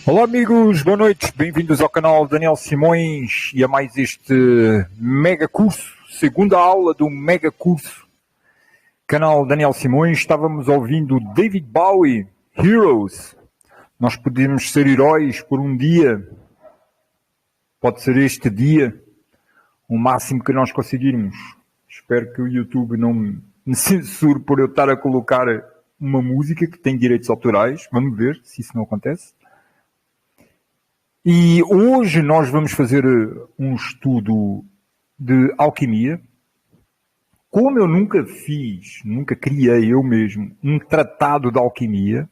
Olá amigos, boa noite, bem-vindos ao canal Daniel Simões e a mais este mega curso, segunda aula do mega curso. Canal Daniel Simões, estávamos ouvindo David Bowie, Heroes. Nós podemos ser heróis por um dia, pode ser este dia, o máximo que nós conseguirmos. Espero que o YouTube não me censure por eu estar a colocar uma música que tem direitos autorais, vamos ver se isso não acontece. E hoje nós vamos fazer um estudo de alquimia. Como eu nunca criei eu mesmo um tratado de alquimia,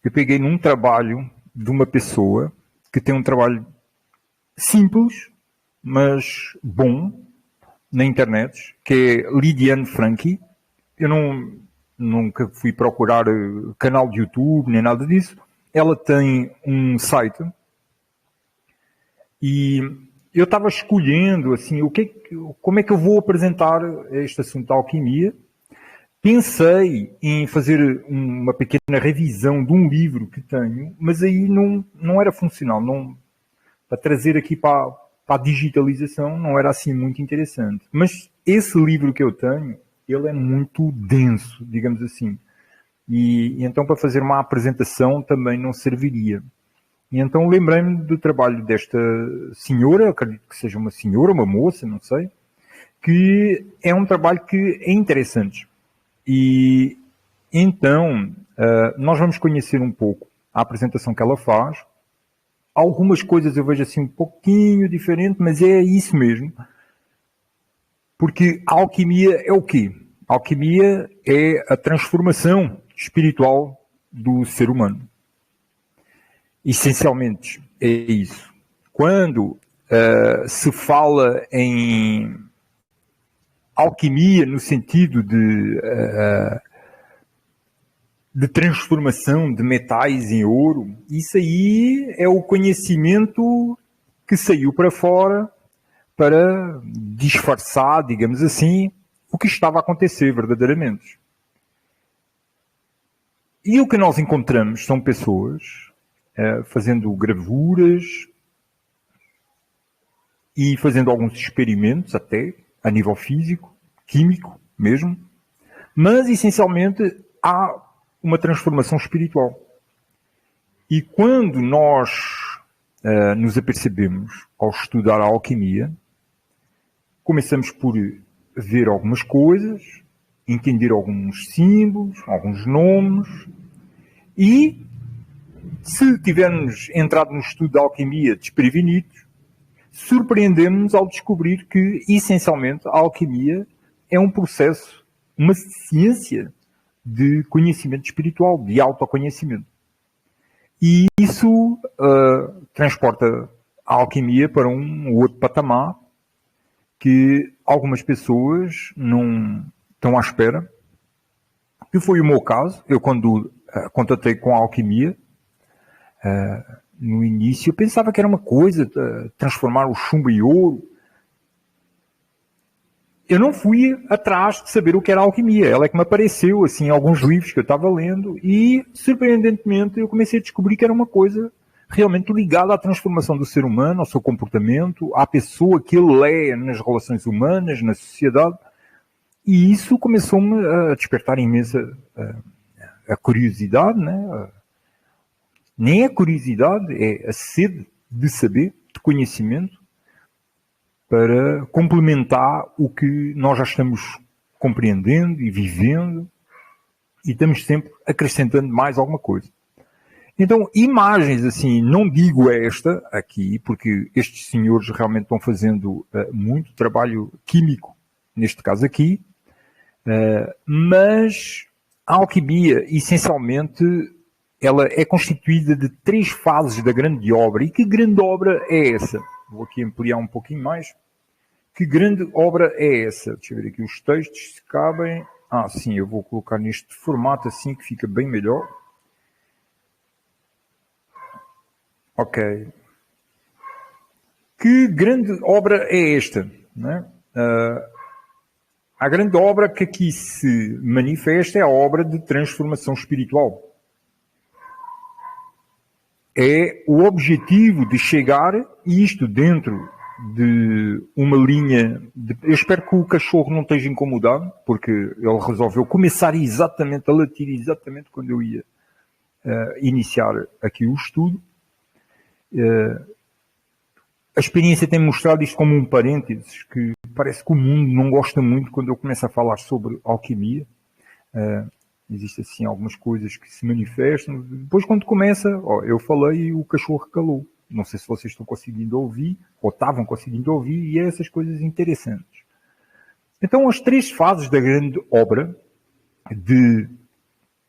eu peguei num trabalho de uma pessoa que tem um trabalho simples, mas bom, na internet, que é Lidiane Franchi. Eu nunca fui procurar canal de YouTube, nem nada disso. Ela tem um site. E eu estava escolhendo assim, como é que eu vou apresentar este assunto da alquimia. Pensei em fazer uma pequena revisão de um livro que tenho, mas aí não era funcional. Para trazer aqui para a digitalização não era assim muito interessante. Mas esse livro que eu tenho, ele é muito denso, digamos assim. E então para fazer uma apresentação também não serviria. E então lembrei-me do trabalho desta senhora, acredito que seja uma senhora, uma moça, não sei, que é um trabalho que é interessante. E então nós vamos conhecer um pouco a apresentação que ela faz. Algumas coisas eu vejo assim um pouquinho diferente, mas é isso mesmo. Porque a alquimia é o quê? A alquimia é a transformação espiritual do ser humano. Essencialmente é isso. Quando se fala em alquimia no sentido de transformação de metais em ouro, isso aí é o conhecimento que saiu para fora para disfarçar, digamos assim, o que estava a acontecer verdadeiramente. E o que nós encontramos são pessoas fazendo gravuras e fazendo alguns experimentos até, a nível físico, químico mesmo, mas essencialmente há uma transformação espiritual. E quando nós nos apercebemos ao estudar a alquimia, começamos por ver algumas coisas, entender alguns símbolos, alguns nomes, e se tivermos entrado no estudo da alquimia desprevenidos, surpreendemos-nos ao descobrir que, essencialmente, a alquimia é um processo, uma ciência de conhecimento espiritual, de autoconhecimento. E isso transporta a alquimia para um outro patamar que algumas pessoas não estão à espera, que foi o meu caso. Eu, quando contatei com a alquimia, no início, eu pensava que era uma coisa, transformar o chumbo em ouro. Eu não fui atrás de saber o que era a alquimia. Ela é que me apareceu, assim, em alguns livros que eu estava lendo, e, surpreendentemente, eu comecei a descobrir que era uma coisa realmente ligada à transformação do ser humano, ao seu comportamento, à pessoa que ele é nas relações humanas, na sociedade. E isso começou-me a despertar imensa a curiosidade, né? Nem a curiosidade, é a sede de saber, de conhecimento, para complementar o que nós já estamos compreendendo e vivendo, e estamos sempre acrescentando mais alguma coisa. Então, imagens assim, não digo esta aqui, porque estes senhores realmente estão fazendo muito trabalho químico, neste caso aqui, mas a alquimia, essencialmente, ela é constituída de 3 fases da grande obra. E que grande obra é essa? Vou aqui ampliar um pouquinho mais. Que grande obra é essa? Deixa eu ver aqui os textos, se cabem. Sim, eu vou colocar neste formato assim que fica bem melhor. Ok. Que grande obra é esta? Né? A grande obra que aqui se manifesta é a obra de transformação espiritual. É o objetivo de chegar, isto dentro de uma linha... Eu espero que o cachorro não esteja incomodado, porque ele resolveu começar exatamente a latir, exatamente quando eu ia iniciar aqui o estudo. A experiência tem mostrado isto como um parênteses, que parece que o mundo não gosta muito quando eu começo a falar sobre alquimia. Existem assim algumas coisas que se manifestam. Depois, quando começa, eu falei e o cachorro calou. Não sei se vocês estão conseguindo ouvir, ou estavam conseguindo ouvir, e é essas coisas interessantes. Então, as 3 fases da grande obra de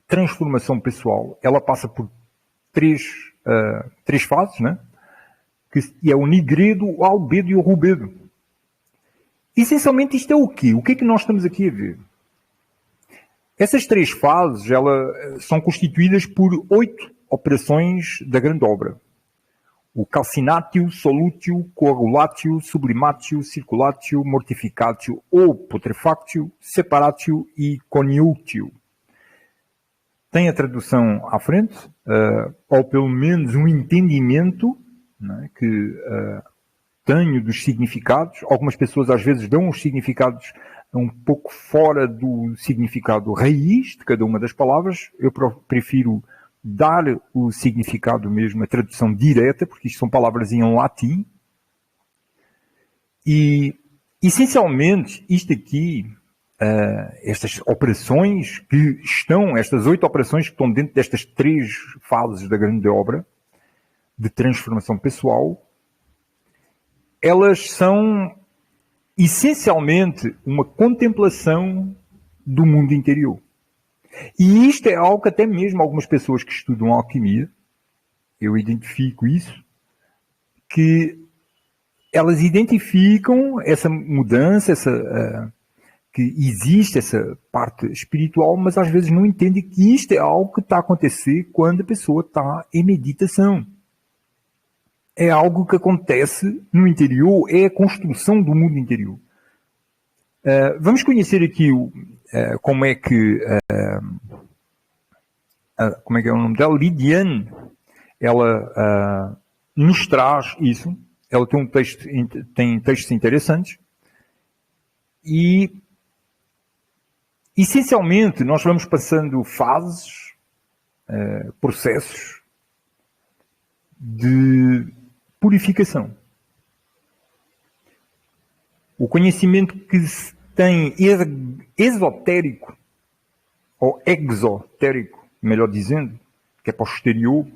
transformação pessoal, ela passa por 3 fases, né? Que é o nigredo, o albedo e o rubedo. Essencialmente, isto é o quê? O que é que nós estamos aqui a ver? Essas 3 fases, elas são constituídas por 8 operações da grande obra. O calcinatio, solutio, coagulatio, sublimatio, circulatio, mortificatio ou putrefactio, separatio e coniuctio. Tem a tradução à frente, ou pelo menos um entendimento, né, que tenho dos significados. Algumas pessoas às vezes dão os significados um pouco fora do significado raiz de cada uma das palavras. Eu prefiro dar o significado mesmo, a tradução direta, porque isto são palavras em latim. E, essencialmente, isto aqui, estas operações que estão, estas 8 operações que estão dentro destas 3 fases da grande obra de transformação pessoal, elas são essencialmente uma contemplação do mundo interior. E isto é algo que até mesmo algumas pessoas que estudam alquimia, eu identifico isso, que elas identificam essa mudança, que existe essa parte espiritual, mas às vezes não entendem que isto é algo que está a acontecer quando a pessoa está em meditação. é algo que acontece no interior, é a construção do mundo interior. Vamos conhecer aqui como é que é o nome dela? Lidiane. Ela nos traz isso. Ela tem textos interessantes. E, essencialmente, nós vamos passando fases, processos de purificação. O conhecimento que se tem esotérico, ou exotérico, melhor dizendo, que é posterior,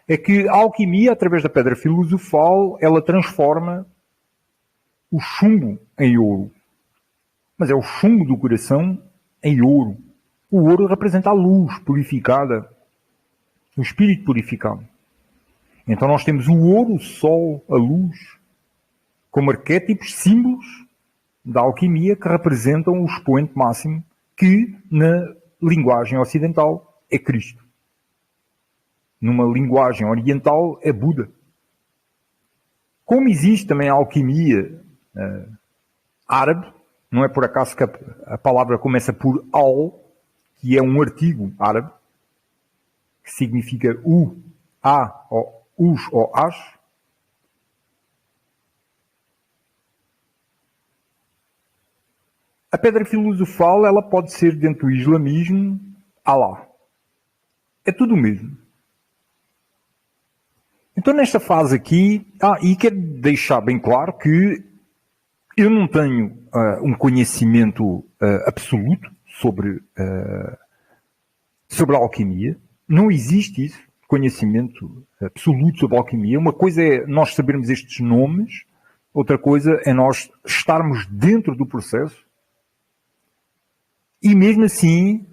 é que a alquimia, através da pedra filosofal, ela transforma o chumbo em ouro. Mas é o chumbo do coração em ouro. O ouro representa a luz purificada, o espírito purificado. Então nós temos o ouro, o sol, a luz, como arquétipos, símbolos da alquimia que representam o expoente máximo que, na linguagem ocidental, é Cristo. Numa linguagem oriental, é Buda. Como existe também a alquimia árabe, não é por acaso que a palavra começa por al, que é um artigo árabe, que significa u, a, ou us ou as. A pedra filosofal, ela pode ser dentro do islamismo, Allah. É tudo o mesmo. Então, nesta fase aqui, e quero deixar bem claro que eu não tenho um conhecimento absoluto sobre a alquimia. Não existe isso, conhecimento absoluto sobre a alquimia. Uma coisa é nós sabermos estes nomes, outra coisa é nós estarmos dentro do processo. E mesmo assim,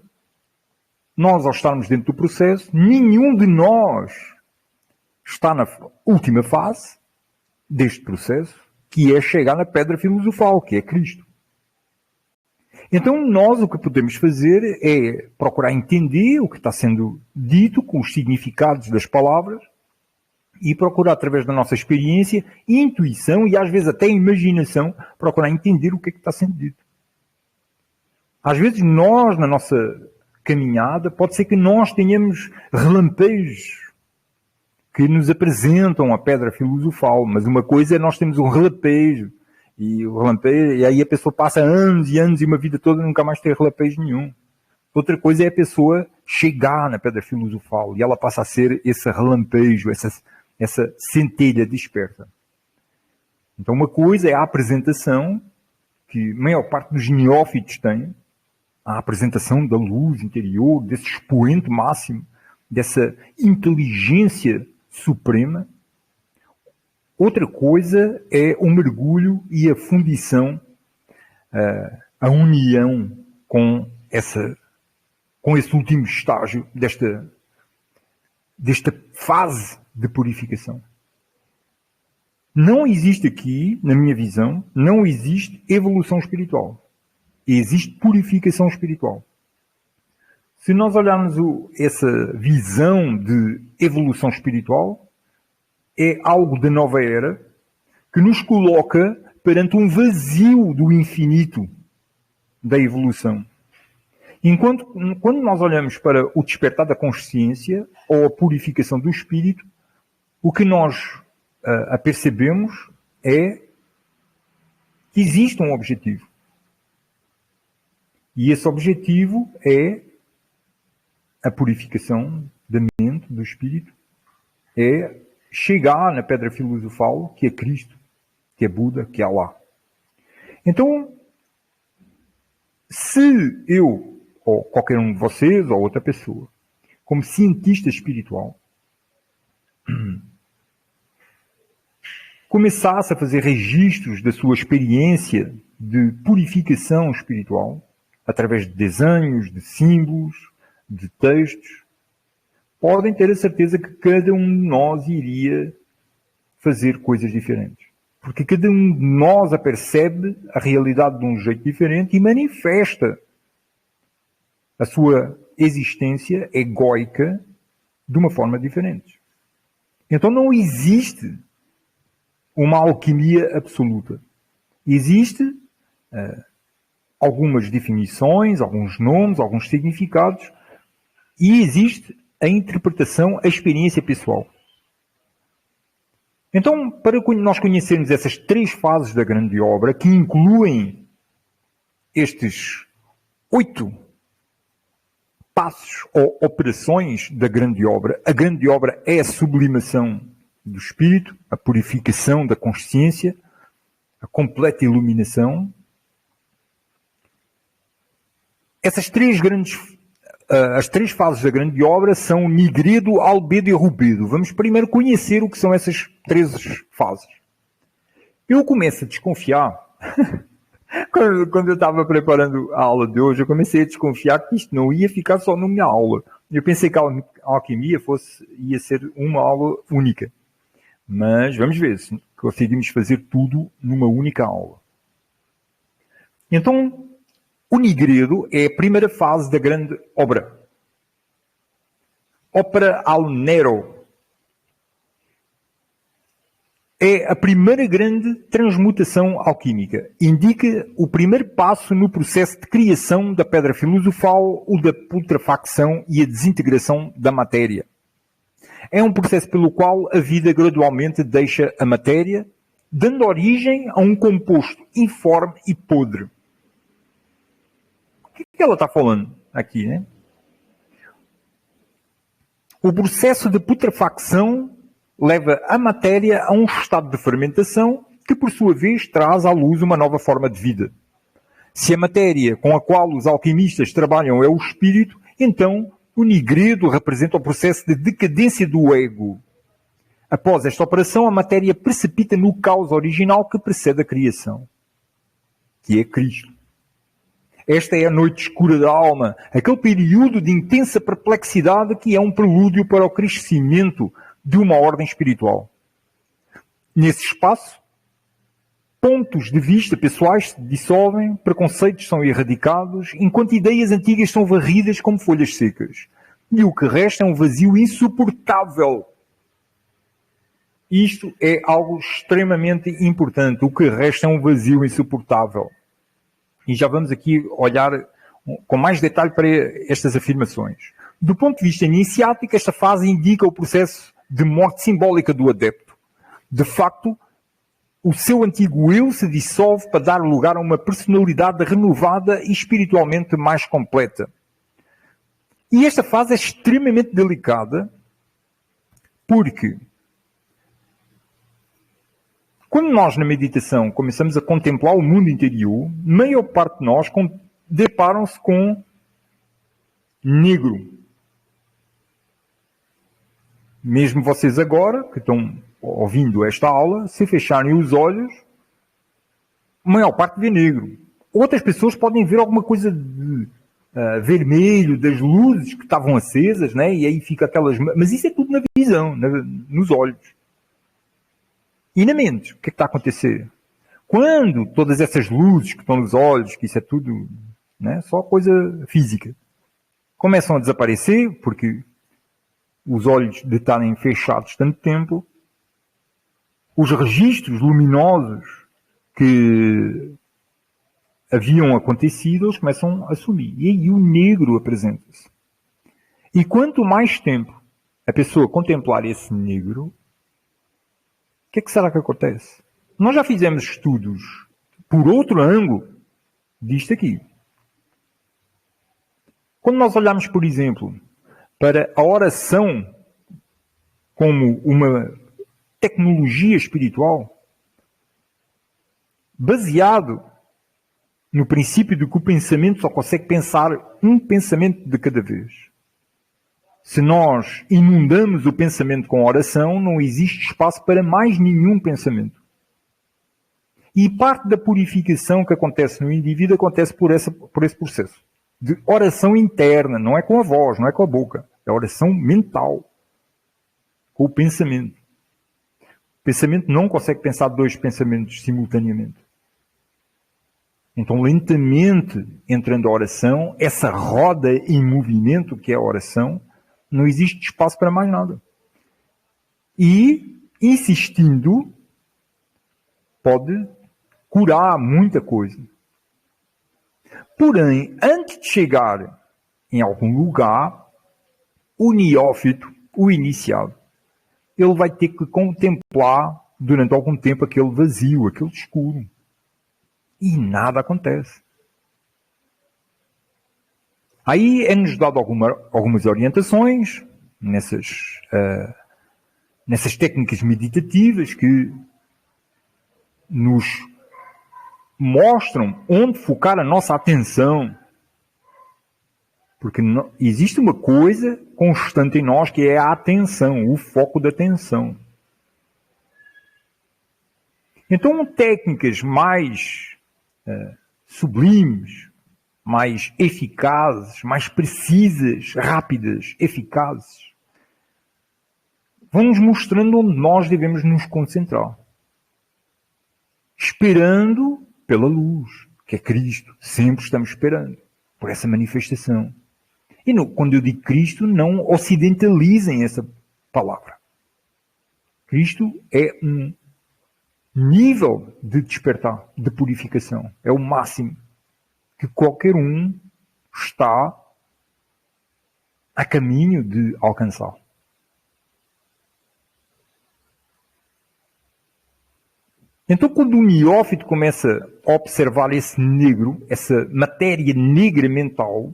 nós ao estarmos dentro do processo, nenhum de nós está na última fase deste processo, que é chegar na pedra filosofal, que é Cristo. Então nós o que podemos fazer é procurar entender o que está sendo dito com os significados das palavras e procurar, através da nossa experiência, intuição e às vezes até imaginação, procurar entender o que é que está sendo dito. Às vezes nós, na nossa caminhada, pode ser que nós tenhamos relampejos que nos apresentam a pedra filosofal, mas uma coisa é nós temos um relampejo, e aí a pessoa passa anos e anos e uma vida toda nunca mais tem relampejo nenhum. Outra coisa é a pessoa chegar na pedra filosofal e ela passa a ser esse relampejo, essa centelha desperta. Então uma coisa é a apresentação, que a maior parte dos neófitos tem, a apresentação da luz interior, desse expoente máximo, dessa inteligência suprema. Outra coisa é o mergulho e a fundição, a união com esse último estágio desta fase de purificação. Não existe aqui, na minha visão, não existe evolução espiritual. Existe purificação espiritual. Se nós olharmos essa visão de evolução espiritual, é algo da nova era que nos coloca perante um vazio do infinito da evolução. Enquanto, quando nós olhamos para o despertar da consciência ou a purificação do espírito, o que nós apercebemos é que existe um objetivo. E esse objetivo é a purificação da mente, do espírito, é chegar na pedra filosofal, que é Cristo, que é Buda, que é Allah. Então, se eu, ou qualquer um de vocês, ou outra pessoa, como cientista espiritual, começasse a fazer registros da sua experiência de purificação espiritual, através de desenhos, de símbolos, de textos, podem ter a certeza que cada um de nós iria fazer coisas diferentes. Porque cada um de nós apercebe a realidade de um jeito diferente e manifesta a sua existência egóica de uma forma diferente. Então não existe uma alquimia absoluta. Existe algumas definições, alguns nomes, alguns significados, e existe a interpretação, a experiência pessoal. Então, para nós conhecermos essas 3 fases da grande obra, que incluem estes 8 passos ou operações da grande obra, a grande obra é a sublimação do espírito, a purificação da consciência, a completa iluminação. Essas 3 as 3 fases da grande obra são nigredo, albedo e rubedo. Vamos primeiro conhecer o que são essas 3 fases. Eu começo a desconfiar, quando eu estava preparando a aula de hoje, eu comecei a desconfiar que isto não ia ficar só na minha aula. Eu pensei que a alquimia ia ser uma aula única. Mas vamos ver se conseguimos fazer tudo numa única aula. Então, o nigredo é a primeira fase da grande obra. Opera al nero. É a primeira grande transmutação alquímica. Indica o primeiro passo no processo de criação da pedra filosofal, o da putrefacção e a desintegração da matéria. É um processo pelo qual a vida gradualmente deixa a matéria, dando origem a um composto informe e podre. O que ela está falando aqui, né? O processo de putrefacção leva a matéria a um estado de fermentação que, por sua vez, traz à luz uma nova forma de vida. Se a matéria com a qual os alquimistas trabalham é o espírito, então o nigredo representa o processo de decadência do ego. Após esta operação, a matéria precipita no caos original que precede a criação, que é Cristo. Esta é a noite escura da alma, aquele período de intensa perplexidade que é um prelúdio para o crescimento de uma ordem espiritual. Nesse espaço, pontos de vista pessoais se dissolvem, preconceitos são erradicados, enquanto ideias antigas são varridas como folhas secas. E o que resta é um vazio insuportável. Isto é algo extremamente importante. O que resta é um vazio insuportável. E já vamos aqui olhar com mais detalhe para estas afirmações. Do ponto de vista iniciático, esta fase indica o processo de morte simbólica do adepto. De facto, o seu antigo eu se dissolve para dar lugar a uma personalidade renovada e espiritualmente mais completa. E esta fase é extremamente delicada, porque quando nós na meditação começamos a contemplar o mundo interior, a maior parte de nós deparam-se com negro. Mesmo vocês agora, que estão ouvindo esta aula, se fecharem os olhos, a maior parte vê negro. Outras pessoas podem ver alguma coisa de vermelho, das luzes que estavam acesas, né? E aí fica aquelas... Mas isso é tudo na visão, nos olhos. E na mente, o que está a acontecer? Quando todas essas luzes que estão nos olhos, que isso é tudo, né, só coisa física, começam a desaparecer, porque os olhos de estarem fechados tanto tempo, os registros luminosos que haviam acontecido, eles começam a sumir. E aí o negro apresenta-se. E quanto mais tempo a pessoa contemplar esse negro, o que será que acontece? Nós já fizemos estudos por outro ângulo disto aqui. Quando nós olhamos, por exemplo, para a oração como uma tecnologia espiritual, baseado no princípio de que o pensamento só consegue pensar um pensamento de cada vez. Se nós inundamos o pensamento com oração, não existe espaço para mais nenhum pensamento. E parte da purificação que acontece no indivíduo acontece por esse processo de oração interna, não é com a voz, não é com a boca, é oração mental, com o pensamento. O pensamento não consegue pensar 2 pensamentos simultaneamente. Então, lentamente, entrando a oração, essa roda em movimento que é a oração, não existe espaço para mais nada. E, insistindo, pode curar muita coisa. Porém, antes de chegar em algum lugar, o neófito, o iniciado, ele vai ter que contemplar durante algum tempo aquele vazio, aquele escuro. E nada acontece. Aí é-nos dado algumas orientações nessas técnicas meditativas que nos mostram onde focar a nossa atenção. Porque existe uma coisa constante em nós que é a atenção, o foco da atenção. Então, técnicas mais sublimes, mais eficazes, mais precisas, rápidas, eficazes, vão nos mostrando onde nós devemos nos concentrar. Esperando pela luz, que é Cristo. Sempre estamos esperando por essa manifestação. E quando eu digo Cristo, não ocidentalizem essa palavra. Cristo é um nível de despertar, de purificação. É o máximo que qualquer um está a caminho de alcançar. Então, quando o neófito começa a observar esse negro, essa matéria negra mental,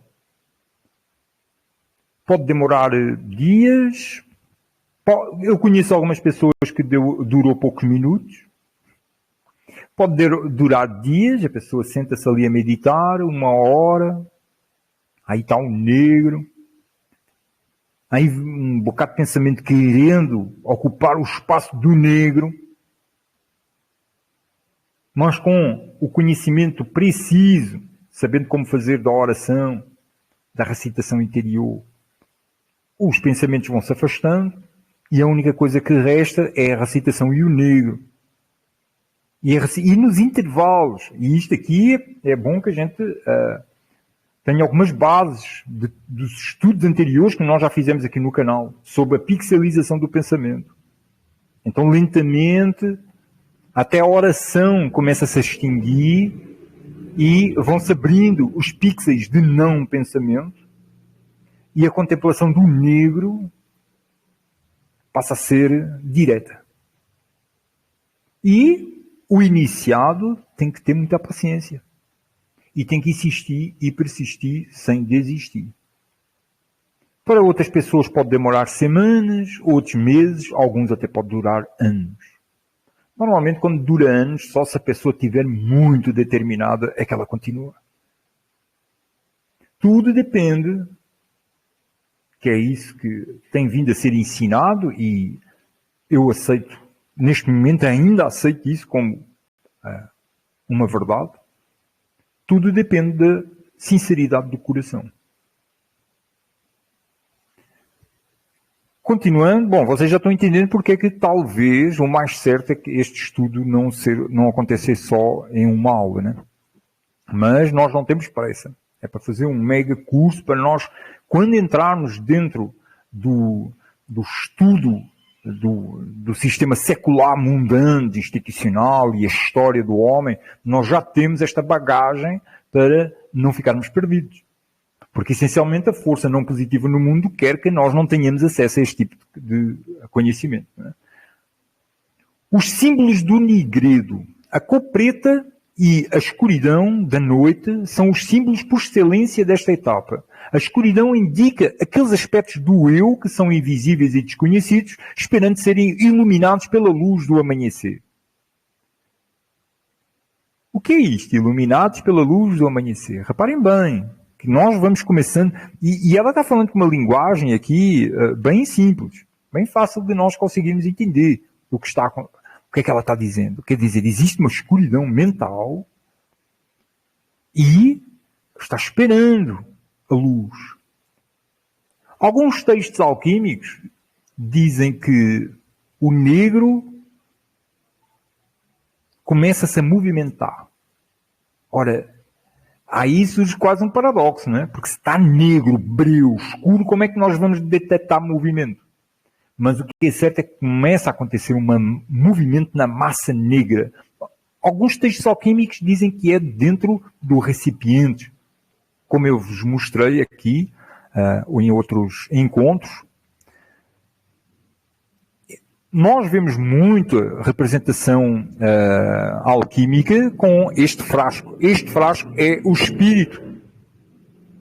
pode demorar dias. Eu conheço algumas pessoas que durou poucos minutos. Pode durar dias, a pessoa senta-se ali a meditar, 1 hora, aí está um negro, aí um bocado de pensamento querendo ocupar o espaço do negro, mas com o conhecimento preciso, sabendo como fazer da oração, da recitação interior, os pensamentos vão se afastando e a única coisa que resta é a recitação e o negro. E nos intervalos, e isto aqui é bom que a gente tenha algumas bases dos estudos anteriores que nós já fizemos aqui no canal, sobre a pixelização do pensamento. Então, lentamente, até a oração começa a se extinguir e vão-se abrindo os pixels de não pensamento e a contemplação do negro passa a ser direta. E o iniciado tem que ter muita paciência. E tem que insistir e persistir sem desistir. Para outras pessoas pode demorar semanas, outros meses, alguns até pode durar anos. Normalmente, quando dura anos, só se a pessoa estiver muito determinada é que ela continua. Tudo depende, que é isso que tem vindo a ser ensinado e eu aceito. Neste momento ainda aceito isso como uma verdade. Tudo depende da sinceridade do coração. Continuando, bom, vocês já estão entendendo porque é que talvez o mais certo é que este estudo não acontecer só em uma aula, né? Mas nós não temos pressa. É para fazer um mega curso para nós, quando entrarmos dentro do estudo do sistema secular mundano, institucional e a história do homem, nós já temos esta bagagem para não ficarmos perdidos. Porque, essencialmente, a força não positiva no mundo quer que nós não tenhamos acesso a este tipo de conhecimento. Né? Os símbolos do nigredo, a cor preta e a escuridão da noite são os símbolos por excelência desta etapa. A escuridão indica aqueles aspectos do eu que são invisíveis e desconhecidos, esperando serem iluminados pela luz do amanhecer. O que é isto? Iluminados pela luz do amanhecer. Reparem bem, que nós vamos começando... E ela está falando com uma linguagem aqui bem simples, bem fácil de nós conseguirmos entender o que é que ela está dizendo. Quer dizer, existe uma escuridão mental e está esperando a luz. Alguns textos alquímicos dizem que o negro começa-se a movimentar. Ora, aí surge quase um paradoxo, não é? Porque se está negro, breu, escuro, como é que nós vamos detectar movimento? Mas o que é certo é que começa a acontecer um movimento na massa negra. Alguns textos alquímicos dizem que é dentro do recipiente, como eu vos mostrei aqui, ou em outros encontros. Nós vemos muita representação alquímica com este frasco. Este frasco é o espírito,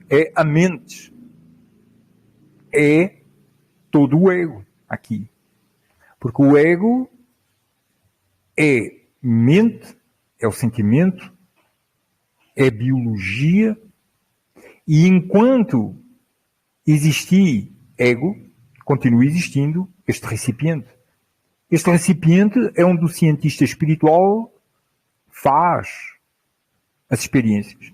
é a mente, é todo o ego aqui. Porque o ego é mente, é o sentimento, é biologia, e enquanto existir ego, continua existindo este recipiente. Este recipiente é onde o cientista espiritual faz as experiências.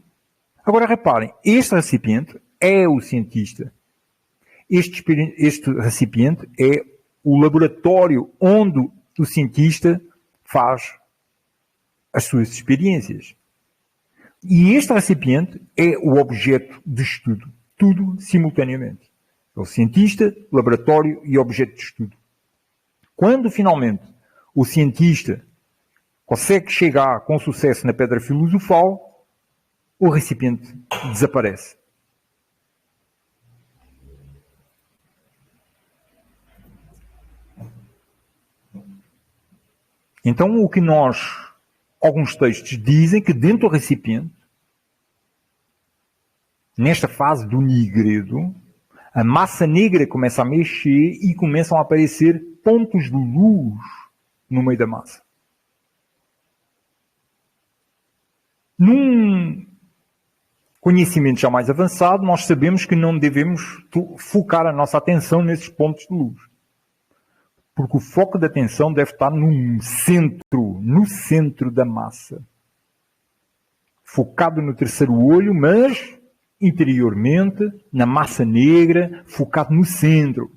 Agora reparem, este recipiente é o cientista. Este recipiente é o laboratório onde o cientista faz as suas experiências. E este recipiente é o objeto de estudo. Tudo simultaneamente. É o cientista, laboratório e objeto de estudo. Quando, finalmente, o cientista consegue chegar com sucesso na pedra filosofal, o recipiente desaparece. Então, o que alguns textos dizem que dentro do recipiente, nesta fase do nigredo, a massa negra começa a mexer e começam a aparecer pontos de luz no meio da massa. Num conhecimento já mais avançado, nós sabemos que não devemos focar a nossa atenção nesses pontos de luz. Porque o foco da atenção deve estar no centro da massa. Focado no terceiro olho, mas interiormente, na massa negra, focado no centro.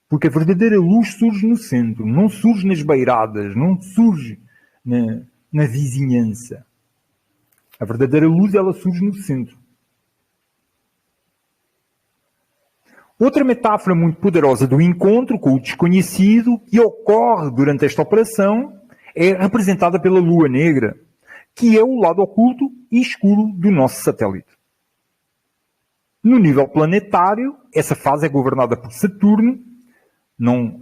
Porque a verdadeira luz surge no centro, não surge nas beiradas, não surge na vizinhança. A verdadeira luz, ela surge no centro. Outra metáfora muito poderosa do encontro com o desconhecido que ocorre durante esta operação é representada pela lua negra, que é o lado oculto e escuro do nosso satélite. No nível planetário, essa fase é governada por Saturno.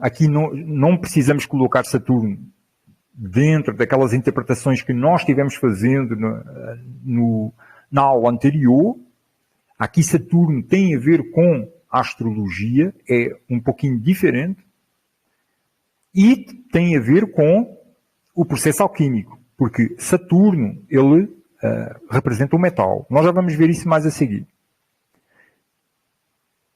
Aqui não precisamos colocar Saturno dentro daquelas interpretações que nós estivemos fazendo na aula anterior. Aqui Saturno tem a ver com a astrologia, é um pouquinho diferente, e tem a ver com o processo alquímico, porque Saturno, ele representa o metal. Nós já vamos ver isso mais a seguir.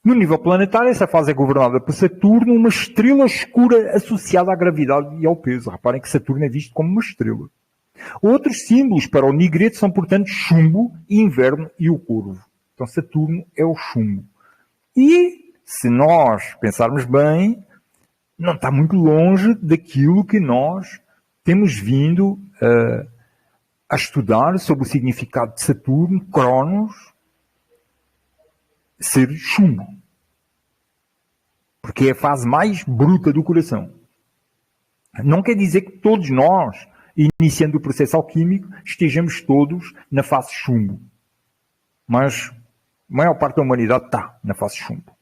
No nível planetário, essa fase é governada por Saturno, uma estrela escura associada à gravidade e ao peso. Reparem que Saturno é visto como uma estrela. Outros símbolos para o nigredo são, portanto, chumbo, inverno e o corvo. Então, Saturno é o chumbo. E, se nós pensarmos bem, não está muito longe daquilo que nós temos vindo a estudar sobre o significado de Saturno, Cronos, ser chumbo. Porque é a fase mais bruta do coração. Não quer dizer que todos nós, iniciando o processo alquímico, estejamos todos na fase chumbo. Mas a maior parte da humanidade está na fase chumbo.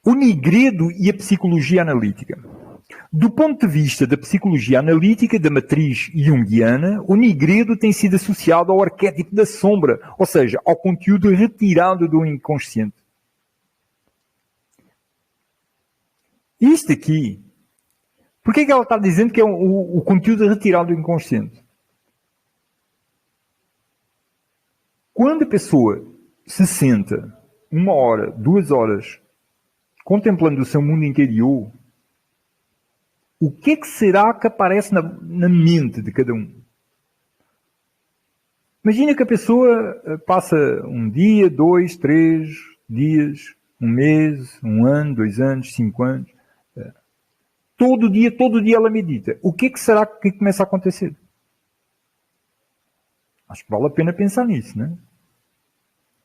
O nigredo e a psicologia analítica. Do ponto de vista da psicologia analítica da matriz junguiana, o nigredo tem sido associado ao arquétipo da sombra, ou seja, ao conteúdo retirado do inconsciente. Isto aqui, por que ela está dizendo que é o conteúdo retirado do inconsciente? Quando a pessoa se senta 1 hora, 2 horas, contemplando o seu mundo interior, o que é que será que aparece na mente de cada um? Imagina que a pessoa passa 1 dia, 2, 3 dias, 1 mês, 1 ano, 2 anos, 5 anos. Todo dia ela medita. O que é que será que começa a acontecer? Acho que vale a pena pensar nisso, não é?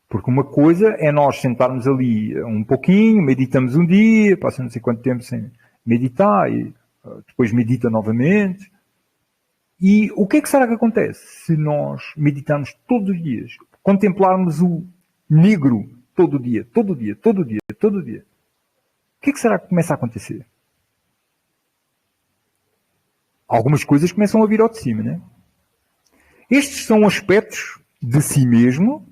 Porque uma coisa é nós sentarmos ali um pouquinho, meditamos um dia, passamos não sei quanto tempo sem meditar, e depois medita novamente. E o que é que será que acontece se nós meditarmos todos os dias? Contemplarmos o negro todo dia, todo dia, todo dia, todo dia. O que é que será que começa a acontecer? Algumas coisas começam a vir ao de cima, né? Estes são aspectos de si mesmo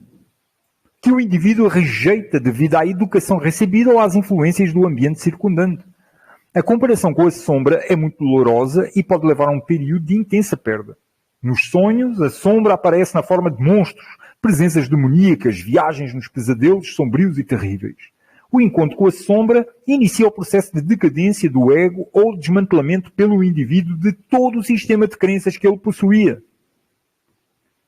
que o indivíduo rejeita devido à educação recebida ou às influências do ambiente circundante. A comparação com a sombra é muito dolorosa e pode levar a um período de intensa perda. Nos sonhos, a sombra aparece na forma de monstros, presenças demoníacas, viagens nos pesadelos sombrios e terríveis. O encontro com a sombra inicia o processo de decadência do ego ou desmantelamento pelo indivíduo de todo o sistema de crenças que ele possuía.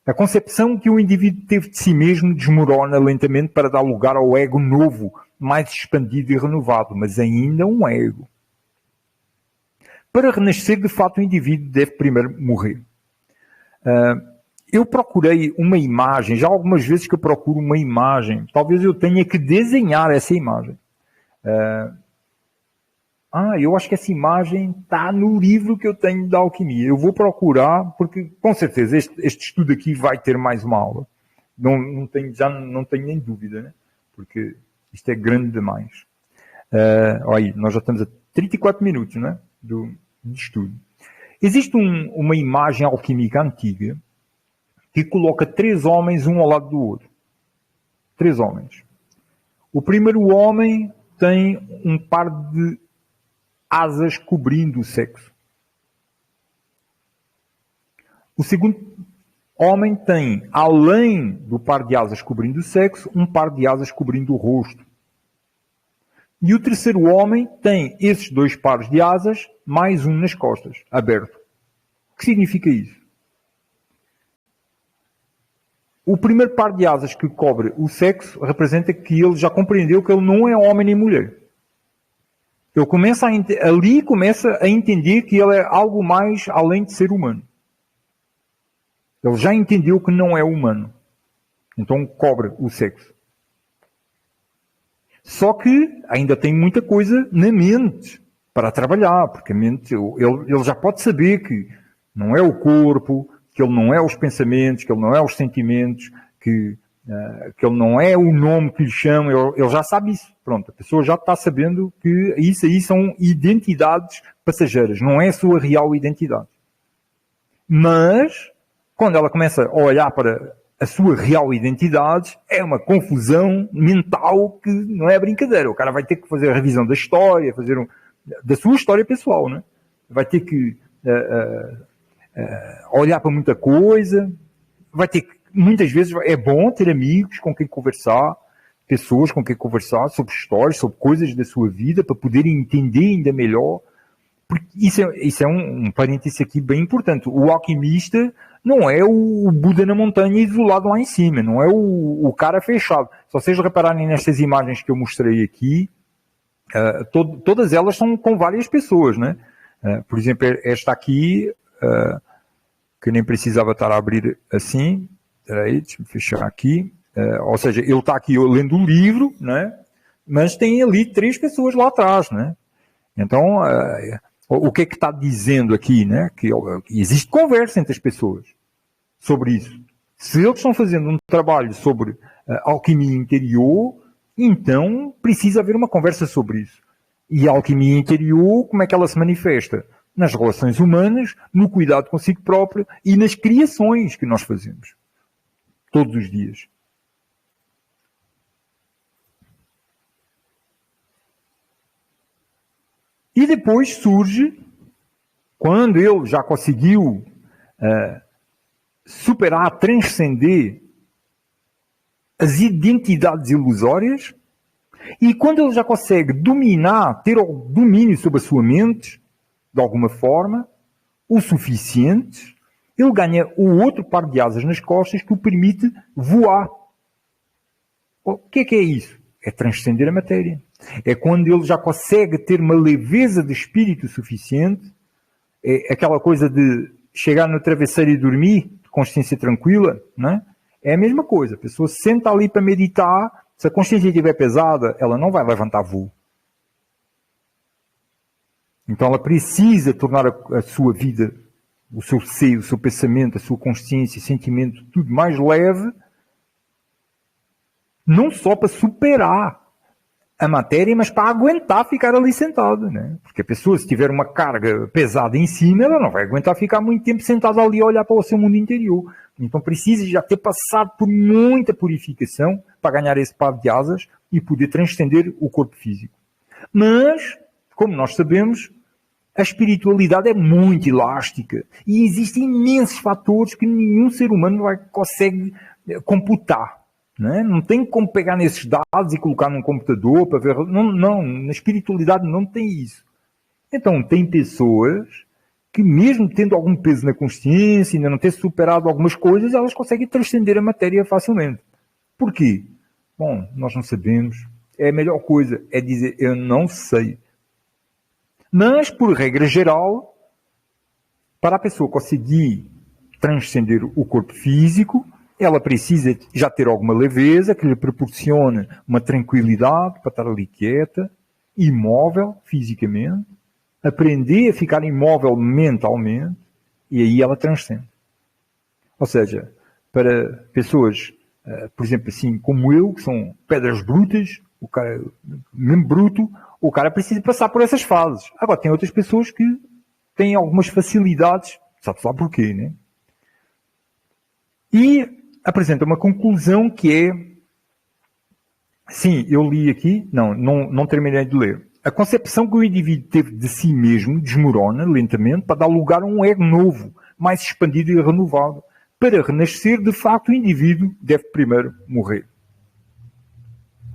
A concepção que o indivíduo teve de si mesmo desmorona lentamente para dar lugar ao ego novo, mais expandido e renovado, mas ainda um ego. Para renascer, de fato, o indivíduo deve primeiro morrer. Eu procurei uma imagem, já algumas vezes que eu procuro uma imagem, talvez eu tenha que desenhar essa imagem. Eu acho que essa imagem está no livro que eu tenho da alquimia. Eu vou procurar, porque com certeza este estudo aqui vai ter mais uma aula. Não tenho nem dúvida, né? Porque isto é grande demais. Olha aí, nós já estamos a 34 minutos, né? De estudo. Existe uma imagem alquímica antiga que coloca 3 homens um ao lado do outro. 3 homens. O primeiro homem tem um par de asas cobrindo o sexo. O segundo homem tem, além do par de asas cobrindo o sexo, um par de asas cobrindo o rosto. E o terceiro homem tem esses 2 pares de asas, mais um nas costas, aberto. O que significa isso? O primeiro par de asas que cobre o sexo representa que ele já compreendeu que ele não é homem nem mulher. Ele começa a entender que ele é algo mais além de ser humano. Ele já entendeu que não é humano. Então cobre o sexo. Só que ainda tem muita coisa na mente para trabalhar, porque a mente, ele já pode saber que não é o corpo, que ele não é os pensamentos, que ele não é os sentimentos, que ele não é o nome que lhe chamam, ele já sabe isso. Pronto, a pessoa já está sabendo que isso aí são identidades passageiras, não é a sua real identidade. Mas, quando ela começa a olhar para a sua real identidade, é uma confusão mental que não é brincadeira. O cara vai ter que fazer a revisão da história, da sua história pessoal, né? Vai ter que olhar para muita coisa, vai ter que, muitas vezes é bom ter amigos com quem conversar, pessoas com quem conversar sobre histórias, sobre coisas da sua vida, para poderem entender ainda melhor. Porque isso é um parêntese aqui bem importante. O alquimista não é o Buda na montanha isolado lá em cima, não é o cara fechado. Se vocês repararem nestas imagens que eu mostrei aqui, todas elas são com várias pessoas, né? Por exemplo, esta aqui, que eu nem precisava estar a abrir assim. Espera aí, deixa eu fechar aqui. Ou seja, ele está aqui lendo o livro, né? Mas tem ali 3 pessoas lá atrás, né? Então, o que é que está dizendo aqui, né? Que existe conversa entre as pessoas sobre isso. Se eles estão fazendo um trabalho sobre alquimia interior, então precisa haver uma conversa sobre isso. E a alquimia interior, como é que ela se manifesta? Nas relações humanas, no cuidado consigo próprio e nas criações que nós fazemos. Todos os dias. E depois surge, quando ele já conseguiu superar, transcender as identidades ilusórias, e quando ele já consegue dominar, ter o domínio sobre a sua mente, de alguma forma, o suficiente, ele ganha o outro par de asas nas costas que o permite voar. O que é isso? É transcender a matéria. É quando ele já consegue ter uma leveza de espírito suficiente, é aquela coisa de chegar no travesseiro e dormir, de consciência tranquila, né? É a mesma coisa. A pessoa senta ali para meditar, se a consciência estiver pesada, ela não vai levantar voo. Então ela precisa tornar a sua vida, o seu ser, o seu pensamento, a sua consciência, sentimento, tudo mais leve, não só para superar a matéria, mas para aguentar ficar ali sentada, né? Porque a pessoa, se tiver uma carga pesada em cima, ela não vai aguentar ficar muito tempo sentada ali a olhar para o seu mundo interior. Então precisa já ter passado por muita purificação para ganhar esse par de asas e poder transcender o corpo físico. Mas, como nós sabemos, a espiritualidade é muito elástica e existem imensos fatores que nenhum ser humano consegue computar. Não tem como pegar nesses dados e colocar num computador para ver. Não, na espiritualidade não tem isso. Então, tem pessoas que, mesmo tendo algum peso na consciência, ainda não ter superado algumas coisas, elas conseguem transcender a matéria facilmente. Por quê? Bom, nós não sabemos. A melhor coisa é dizer, eu não sei. Mas, por regra geral, para a pessoa conseguir transcender o corpo físico, ela precisa já ter alguma leveza que lhe proporcione uma tranquilidade para estar ali quieta, imóvel fisicamente, aprender a ficar imóvel mentalmente, e aí ela transcende. Ou seja, para pessoas, por exemplo, assim como eu, que são pedras brutas, o cara, mesmo bruto, o cara precisa passar por essas fases. Agora, tem outras pessoas que têm algumas facilidades, sabe-se lá porquê, né? E apresenta uma conclusão que é, sim, eu li aqui, não terminei de ler. A concepção que o indivíduo teve de si mesmo desmorona lentamente para dar lugar a um ego novo, mais expandido e renovado. Para renascer, de facto, o indivíduo deve primeiro morrer.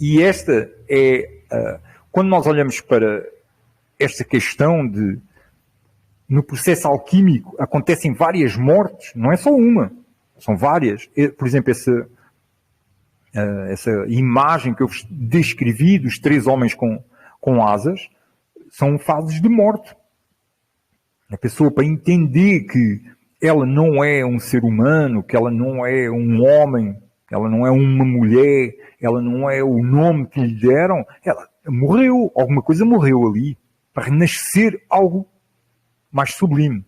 E esta é, quando nós olhamos para esta questão de, no processo alquímico, acontecem várias mortes, não é só uma. São várias. Por exemplo, essa imagem que eu vos descrevi dos 3 homens com asas são fases de morte. A pessoa, para entender que ela não é um ser humano, que ela não é um homem, ela não é uma mulher, ela não é o nome que lhe deram, ela morreu, alguma coisa morreu ali, para renascer algo mais sublime.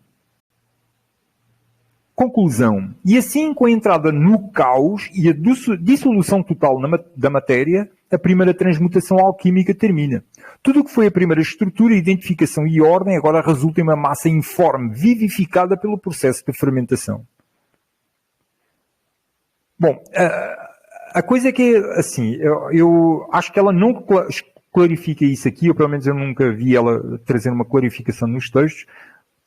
Conclusão. E assim, com a entrada no caos e a dissolução total da matéria, a primeira transmutação alquímica termina. Tudo o que foi a primeira estrutura, identificação e ordem agora resulta em uma massa informe, vivificada pelo processo de fermentação. Bom, a coisa é que, assim, eu acho que ela não clarifica isso aqui, ou pelo menos eu nunca vi ela trazendo uma clarificação nos textos,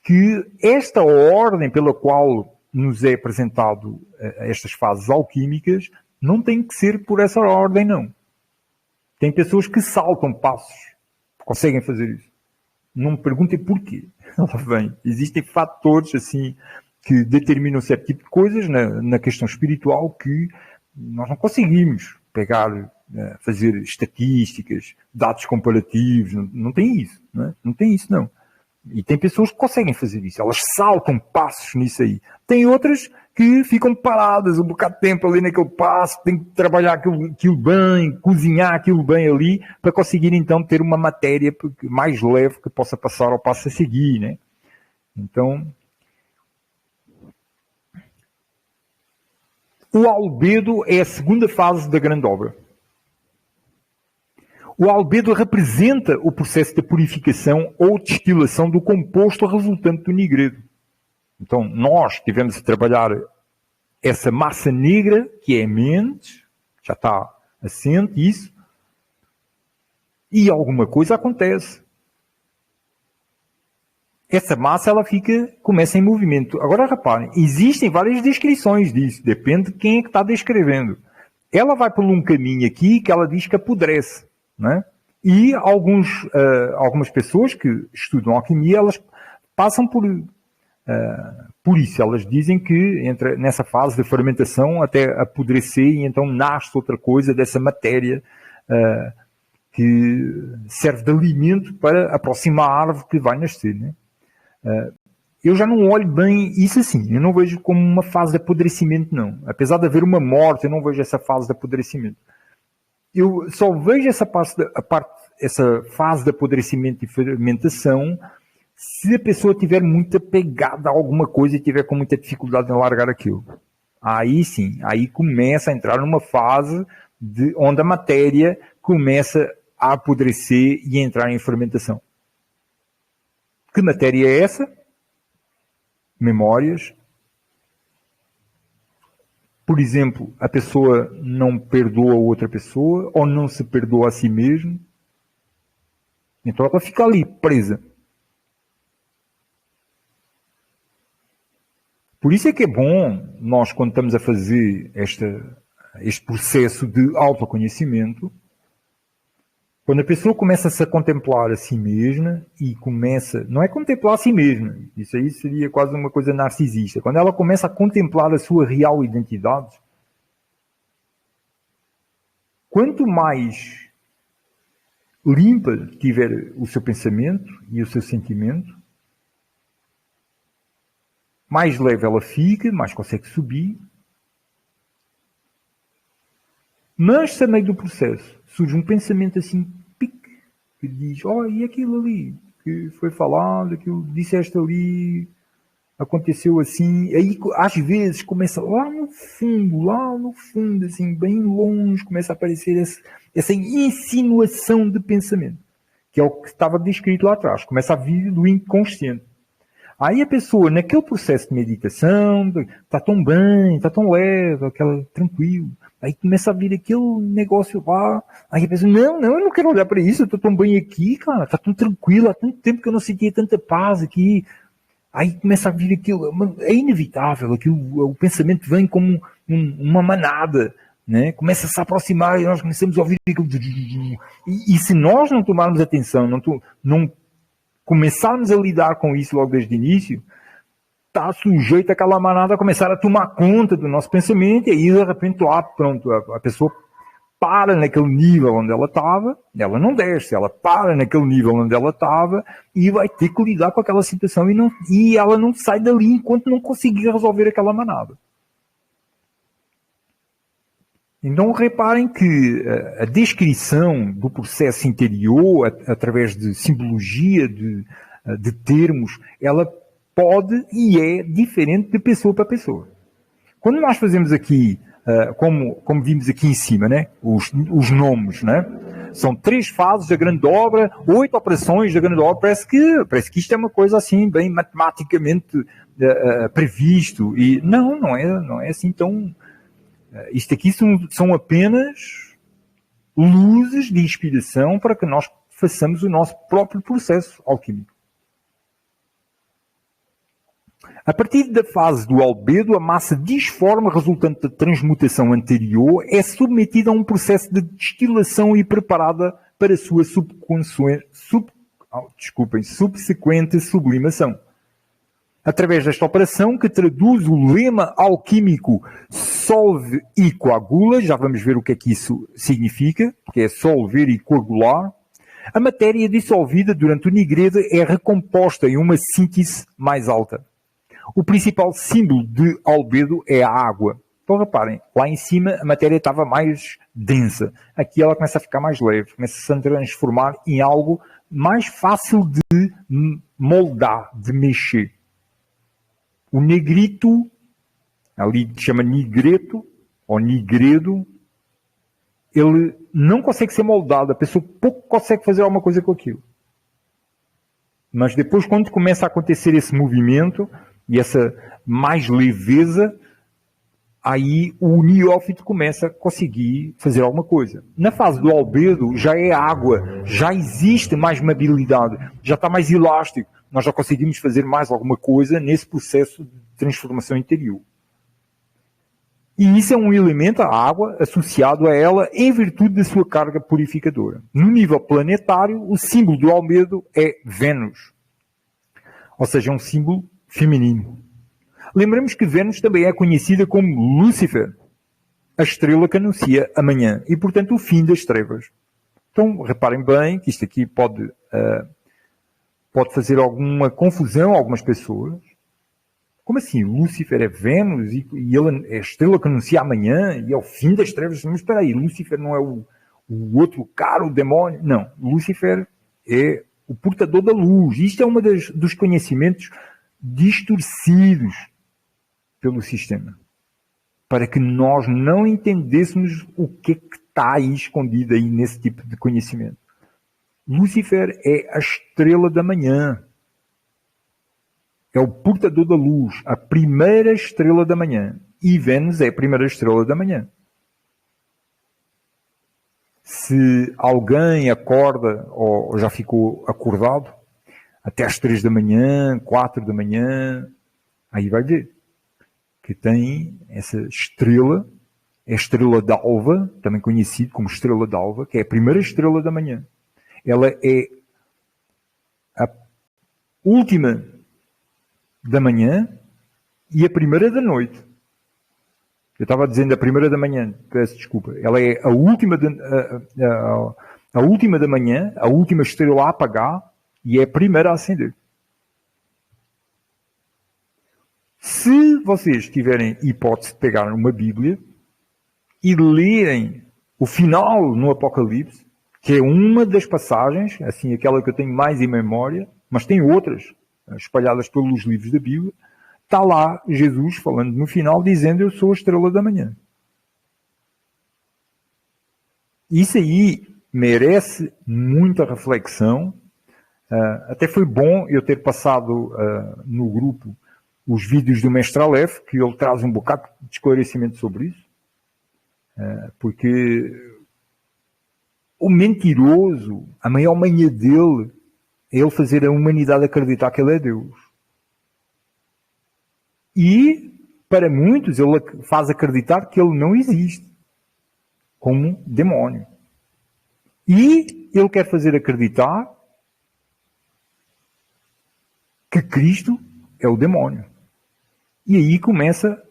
que esta ordem pela qual nos é apresentado estas fases alquímicas não tem que ser por essa ordem, não. Tem pessoas que saltam passos, conseguem fazer isso. Não me perguntem porquê. Lá vem. Existem fatores assim que determinam certo tipo de coisas na questão espiritual que nós não conseguimos pegar, fazer estatísticas, dados comparativos. Não tem isso. Não tem isso, não. E tem pessoas que conseguem fazer isso. Elas saltam passos nisso aí. Tem outras que ficam paradas um bocado de tempo ali naquele passo, têm que trabalhar aquilo bem, cozinhar aquilo bem ali, para conseguir então ter uma matéria mais leve que possa passar ao passo a seguir, né? Então, o albedo é a segunda fase da grande obra. O albedo representa o processo de purificação ou destilação do composto resultante do nigredo. Então, nós tivemos a trabalhar essa massa negra, que é a mente, já está assente isso, e alguma coisa acontece. Essa massa, ela começa em movimento. Agora, reparem, existem várias descrições disso, depende de quem é que está descrevendo. Ela vai por um caminho aqui que ela diz que apodrece. Né? E algumas pessoas que estudam alquimia, elas passam por isso. Elas dizem que entra nessa fase de fermentação até apodrecer e então nasce outra coisa dessa matéria que serve de alimento para a próxima árvore que vai nascer. Né? Eu já não olho bem isso assim. Eu não vejo como uma fase de apodrecimento, não. Apesar de haver uma morte, eu não vejo essa fase de apodrecimento. Eu só vejo essa fase de apodrecimento e fermentação Se a pessoa tiver muito apegada a alguma coisa e tiver com muita dificuldade em largar aquilo, aí sim, aí começa a entrar numa fase onde a matéria começa a apodrecer e a entrar em fermentação. Que matéria é essa? Memórias. Por exemplo, a pessoa não perdoa outra pessoa ou não se perdoa a si mesmo. Então ela fica ali, presa. Por isso é que é bom nós, quando estamos a fazer este processo de autoconhecimento, quando a pessoa começa-se a contemplar a si mesma e começa... Não é contemplar a si mesma, isso aí seria quase uma coisa narcisista. Quando ela começa a contemplar a sua real identidade, quanto mais limpa tiver o seu pensamento e o seu sentimento, mais leve ela fica, mais consegue subir. Mas, se a meio do processo surge um pensamento assim, pique, que diz, e aquilo ali, que foi falado, aquilo disseste ali, aconteceu assim. Aí, às vezes, começa lá no fundo, assim, bem longe, começa a aparecer essa insinuação de pensamento, que é o que estava descrito lá atrás. Começa a vir do inconsciente. Aí a pessoa, naquele processo de meditação, está tão bem, está tão leve, tranquilo. Aí começa a vir aquele negócio lá. Aí a pessoa, não, eu não quero olhar para isso, eu estou tão bem aqui, cara, está tão tranquilo, há tanto tempo que eu não sentia tanta paz aqui. Aí começa a vir aquilo, é inevitável, o pensamento vem como uma manada, né? Começa a se aproximar e nós começamos a ouvir aquilo. E se nós não tomarmos atenção, não começarmos a lidar com isso logo desde o início, está sujeito aquela manada a começar a tomar conta do nosso pensamento, e aí de repente lá, pronto, a pessoa para naquele nível onde ela estava, ela não desce, ela para naquele nível onde ela estava e vai ter que lidar com aquela situação e ela não sai dali enquanto não conseguir resolver aquela manada. Então reparem que a descrição do processo interior, através de simbologia, de termos, ela pode e é diferente de pessoa para pessoa. Quando nós fazemos aqui, como vimos aqui em cima, né, os nomes, né, são 3 fases da grande obra, 8 operações da grande obra, parece que isto é uma coisa assim, bem matematicamente previsto, e não é assim tão... Isto aqui são apenas luzes de inspiração para que nós façamos o nosso próprio processo alquímico. A partir da fase do albedo, a massa disforme resultante da transmutação anterior é submetida a um processo de destilação e preparada para a sua subsequente sublimação. Através desta operação, que traduz o lema alquímico solve e coagula, já vamos ver o que é que isso significa, que é solver e coagular, a matéria dissolvida durante o nigredo é recomposta em uma síntese mais alta. O principal símbolo de albedo é a água. Então reparem, lá em cima a matéria estava mais densa. Aqui ela começa a ficar mais leve, começa a se transformar em algo mais fácil de moldar, de mexer. O negrito, ali chama nigreto, ou nigredo, ele não consegue ser moldado, a pessoa pouco consegue fazer alguma coisa com aquilo. Mas depois, quando começa a acontecer esse movimento, e essa mais leveza, aí o neófito começa a conseguir fazer alguma coisa. Na fase do albedo, já é água, já existe mais mobilidade, já está mais elástico, nós já conseguimos fazer mais alguma coisa nesse processo de transformação interior. E isso é um elemento, a água, associado a ela em virtude da sua carga purificadora. No nível planetário, o símbolo do albedo é Vênus. Ou seja, é um símbolo feminino. Lembramos que Vênus também é conhecida como Lúcifer, a estrela que anuncia a manhã e, portanto, o fim das trevas. Então, reparem bem que isto aqui pode fazer alguma confusão a algumas pessoas. Como assim? Lúcifer é Vênus e ele é a estrela que anuncia a manhã e é o fim das trevas? Mas espera aí, Lúcifer não é o outro cara, o demônio? Não, Lúcifer é o portador da luz. Isto é um dos conhecimentos distorcidos pelo sistema, para que nós não entendêssemos o que é que está aí escondido aí nesse tipo de conhecimento. Lúcifer é a estrela da manhã. É o portador da luz, a primeira estrela da manhã. E Vênus é a primeira estrela da manhã. Se alguém acorda ou já ficou acordado até às 3 da manhã, 4 da manhã, aí vai ver que tem essa estrela, é a estrela d'alva, também conhecido como estrela d'alva, que é a primeira estrela da manhã. Ela é a última da manhã e a primeira da noite. Eu estava dizendo a primeira da manhã, peço desculpa. Ela é a última, a última da manhã, a última estrela a apagar e é a primeira a acender. Se vocês tiverem hipótese de pegar uma Bíblia e lerem o final no Apocalipse, que é uma das passagens, assim, aquela que eu tenho mais em memória, mas tem outras espalhadas pelos livros da Bíblia, está lá Jesus falando no final, dizendo: eu sou a estrela da manhã. Isso aí merece muita reflexão. Até foi bom eu ter passado no grupo os vídeos do Mestre Aleph, que ele traz um bocado de esclarecimento sobre isso. Porque o mentiroso, a maior manha dele, é ele fazer a humanidade acreditar que ele é Deus. E, para muitos, ele faz acreditar que ele não existe como demónio. E ele quer fazer acreditar que Cristo é o demónio. E aí começa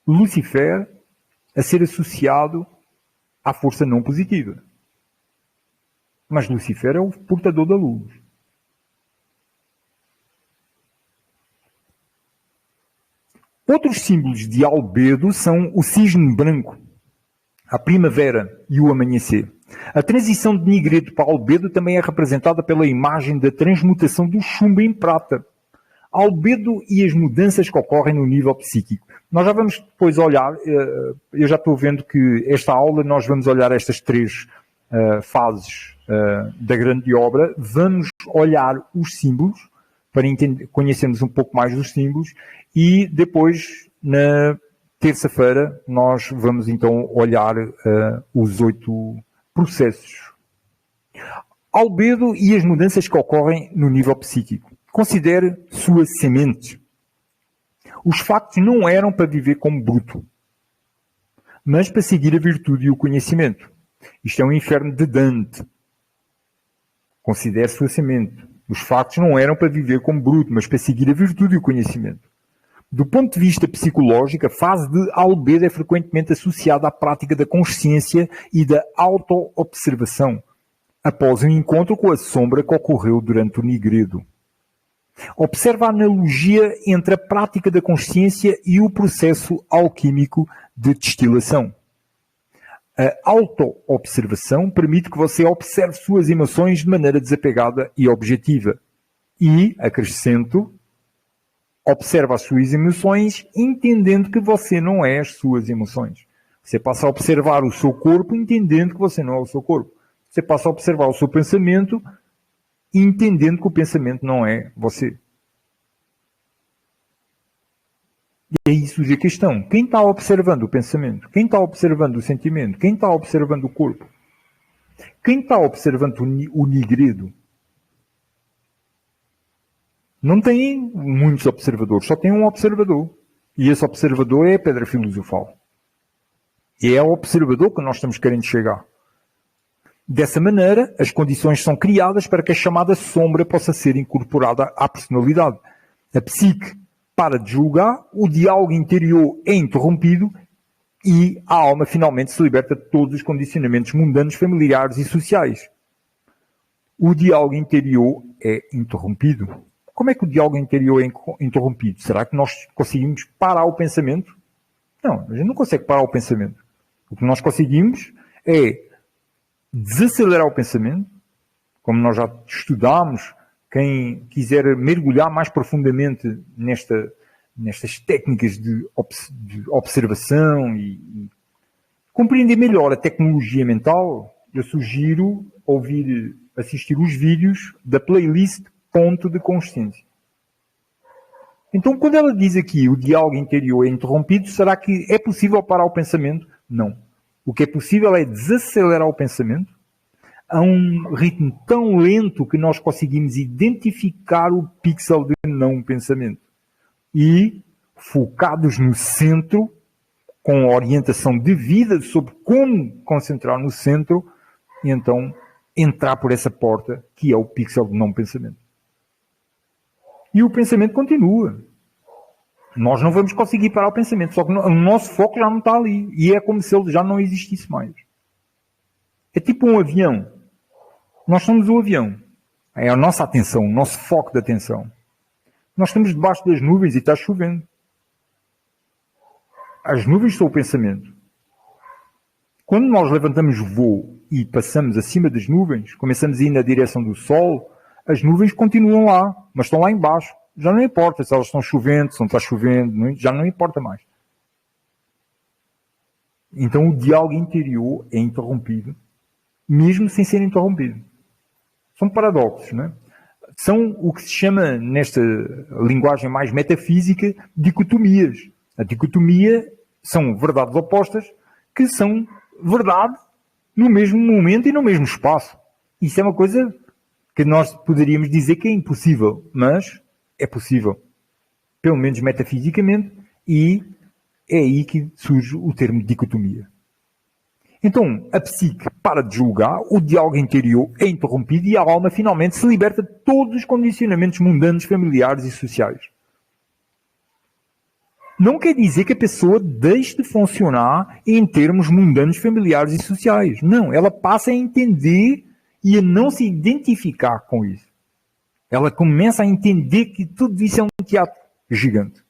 Lúcifer a ser associado à força não positiva. Mas Lúcifer é o portador da luz. Outros símbolos de albedo são o cisne branco, a primavera e o amanhecer. A transição de nigredo para albedo também é representada pela imagem da transmutação do chumbo em prata. Albedo e as mudanças que ocorrem no nível psíquico. Nós já vamos depois olhar, eu já estou vendo que esta aula nós vamos olhar estas três fases da grande obra, vamos olhar os símbolos, para conhecermos um pouco mais dos símbolos, e depois, na terça-feira, nós vamos então olhar os 8 processos. Albedo e as mudanças que ocorrem no nível psíquico. Considere suas sementes. Os factos não eram para viver como bruto, mas para seguir a virtude e o conhecimento. Isto é um inferno de Dante. Considere sua semente. Os factos não eram para viver como bruto, mas para seguir a virtude e o conhecimento. Do ponto de vista psicológico, a fase de albedo é frequentemente associada à prática da consciência e da auto-observação, após um encontro com a sombra que ocorreu durante o nigredo. Observa a analogia entre a prática da consciência e o processo alquímico de destilação. A auto-observação permite que você observe suas emoções de maneira desapegada e objetiva. E, acrescento, observa as suas emoções entendendo que você não é as suas emoções. Você passa a observar o seu corpo entendendo que você não é o seu corpo. Você passa a observar o seu pensamento entendendo que o pensamento não é você. E aí surge a questão: quem está observando o pensamento? Quem está observando o sentimento? Quem está observando o corpo? Quem está observando o nigredo? Não tem muitos observadores, só tem um observador. E esse observador é a pedra filosofal. E é o observador que nós estamos querendo chegar. Dessa maneira, as condições são criadas para que a chamada sombra possa ser incorporada à personalidade. A psique para de julgar, o diálogo interior é interrompido e a alma finalmente se liberta de todos os condicionamentos mundanos, familiares e sociais. O diálogo interior é interrompido. Como é que o diálogo interior é interrompido? Será que nós conseguimos parar o pensamento? Não, a gente não consegue parar o pensamento. O que nós conseguimos é desacelerar o pensamento, como nós já estudámos, quem quiser mergulhar mais profundamente nestas técnicas de observação e compreender melhor a tecnologia mental, eu sugiro assistir os vídeos da playlist Ponto de Consciência. Então, quando ela diz aqui o diálogo interior é interrompido, será que é possível parar o pensamento? Não. O que é possível é desacelerar o pensamento a um ritmo tão lento que nós conseguimos identificar o pixel de não pensamento. E, focados no centro, com orientação devida sobre como concentrar no centro, e então entrar por essa porta que é o pixel de não pensamento. E o pensamento continua. Nós não vamos conseguir parar o pensamento, só que o nosso foco já não está ali. E é como se ele já não existisse mais. É tipo um avião. Nós somos o avião. É a nossa atenção, o nosso foco de atenção. Nós estamos debaixo das nuvens e está chovendo. As nuvens são o pensamento. Quando nós levantamos voo e passamos acima das nuvens, começamos a ir na direção do sol, as nuvens continuam lá, mas estão lá embaixo. Já não importa se elas estão chovendo, se não está chovendo, já não importa mais. Então o diálogo interior é interrompido, mesmo sem ser interrompido. São paradoxos, não é? São o que se chama, nesta linguagem mais metafísica, dicotomias. A dicotomia são verdades opostas que são verdade no mesmo momento e no mesmo espaço. Isso é uma coisa que nós poderíamos dizer que é impossível, mas é possível. Pelo menos metafisicamente, e é aí que surge o termo dicotomia. Então, a psique para de julgar, o diálogo interior é interrompido e a alma finalmente se liberta de todos os condicionamentos mundanos, familiares e sociais. Não quer dizer que a pessoa deixe de funcionar em termos mundanos, familiares e sociais. Não, ela passa a entender e a não se identificar com isso. Ela começa a entender que tudo isso é um teatro gigante.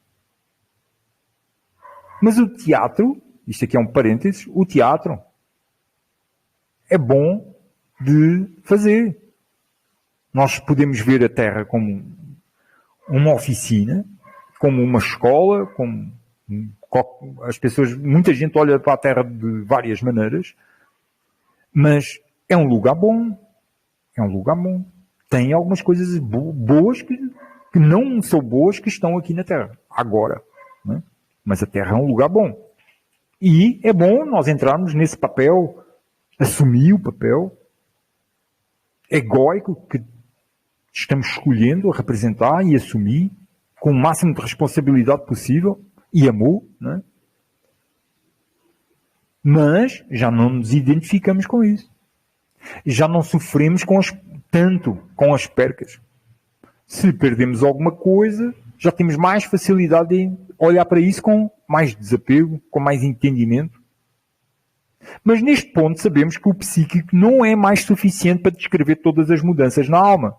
Mas o teatro, isto aqui é um parênteses, o teatro é bom de fazer. Nós podemos ver a Terra como uma oficina, como uma escola, como as pessoas, muita gente olha para a Terra de várias maneiras, mas é um lugar bom. É um lugar bom. Tem algumas coisas boas que não são boas que estão aqui na Terra, agora. Né? Mas a Terra é um lugar bom. E é bom nós entrarmos nesse papel, assumir o papel egóico que estamos escolhendo a representar e assumir com o máximo de responsabilidade possível e amor, né? Mas já não nos identificamos com isso. Já não sofremos tanto com as percas. Se perdemos alguma coisa, já temos mais facilidade em olhar para isso com mais desapego, com mais entendimento. Mas neste ponto sabemos que o psíquico não é mais suficiente para descrever todas as mudanças na alma.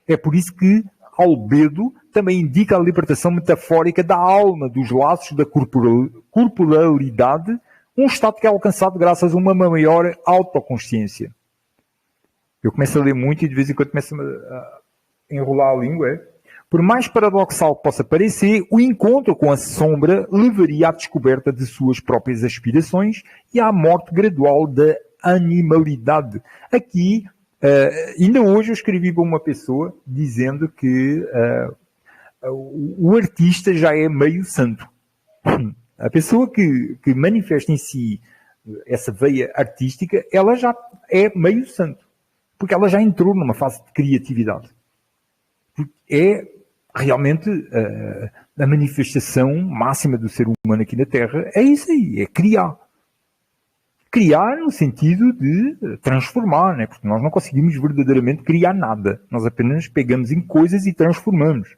É por isso que albedo também indica a libertação metafórica da alma, dos laços da corporalidade, um estado que é alcançado graças a uma maior autoconsciência. Eu começo a ler muito e de vez em quando começo a enrolar a língua. Por mais paradoxal que possa parecer, o encontro com a sombra levaria à descoberta de suas próprias aspirações e à morte gradual da animalidade. Aqui, ainda hoje eu escrevi para uma pessoa dizendo que o artista já é meio santo. A pessoa que manifesta em si essa veia artística, ela já é meio santo. Porque ela já entrou numa fase de criatividade. É realmente a manifestação máxima do ser humano aqui na Terra. É isso aí, é criar. Criar no sentido de transformar, né? Porque nós não conseguimos verdadeiramente criar nada. Nós apenas pegamos em coisas e transformamos.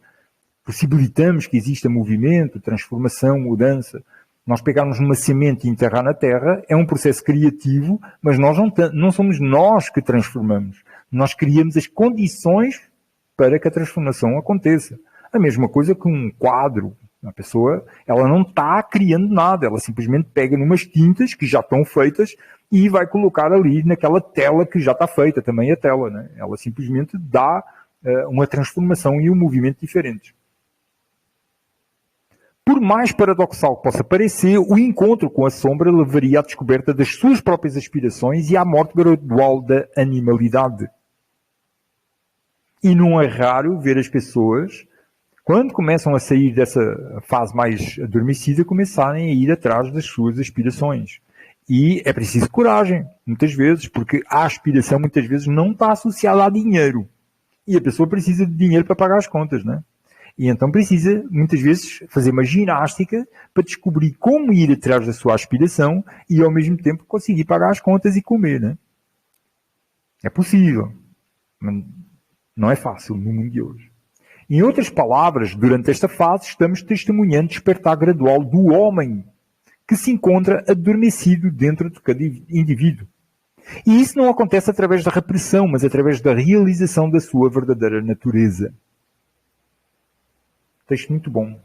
Possibilitamos que exista movimento, transformação, mudança. Nós pegarmos uma semente e enterrar na terra é um processo criativo, mas nós não somos nós que transformamos. Nós criamos as condições para que a transformação aconteça. A mesma coisa que um quadro, A pessoa, ela não está criando nada, ela simplesmente pega numas tintas que já estão feitas e vai colocar ali naquela tela que já está feita, também a tela, né? Ela simplesmente dá uma transformação e um movimento diferentes. Por mais paradoxal que possa parecer, o encontro com a sombra levaria à descoberta das suas próprias aspirações e à morte gradual da animalidade. E não é raro ver as pessoas, quando começam a sair dessa fase mais adormecida, começarem a ir atrás das suas aspirações. E é preciso coragem, muitas vezes, porque a aspiração muitas vezes não está associada a dinheiro. E a pessoa precisa de dinheiro para pagar as contas, né? E então precisa, muitas vezes, fazer uma ginástica para descobrir como ir atrás da sua aspiração e, ao mesmo tempo, conseguir pagar as contas e comer, né? É possível. Mas não é fácil no mundo de hoje. Em outras palavras, durante esta fase, estamos testemunhando o despertar gradual do homem que se encontra adormecido dentro de cada indivíduo. E isso não acontece através da repressão, mas através da realização da sua verdadeira natureza. Texto muito bom.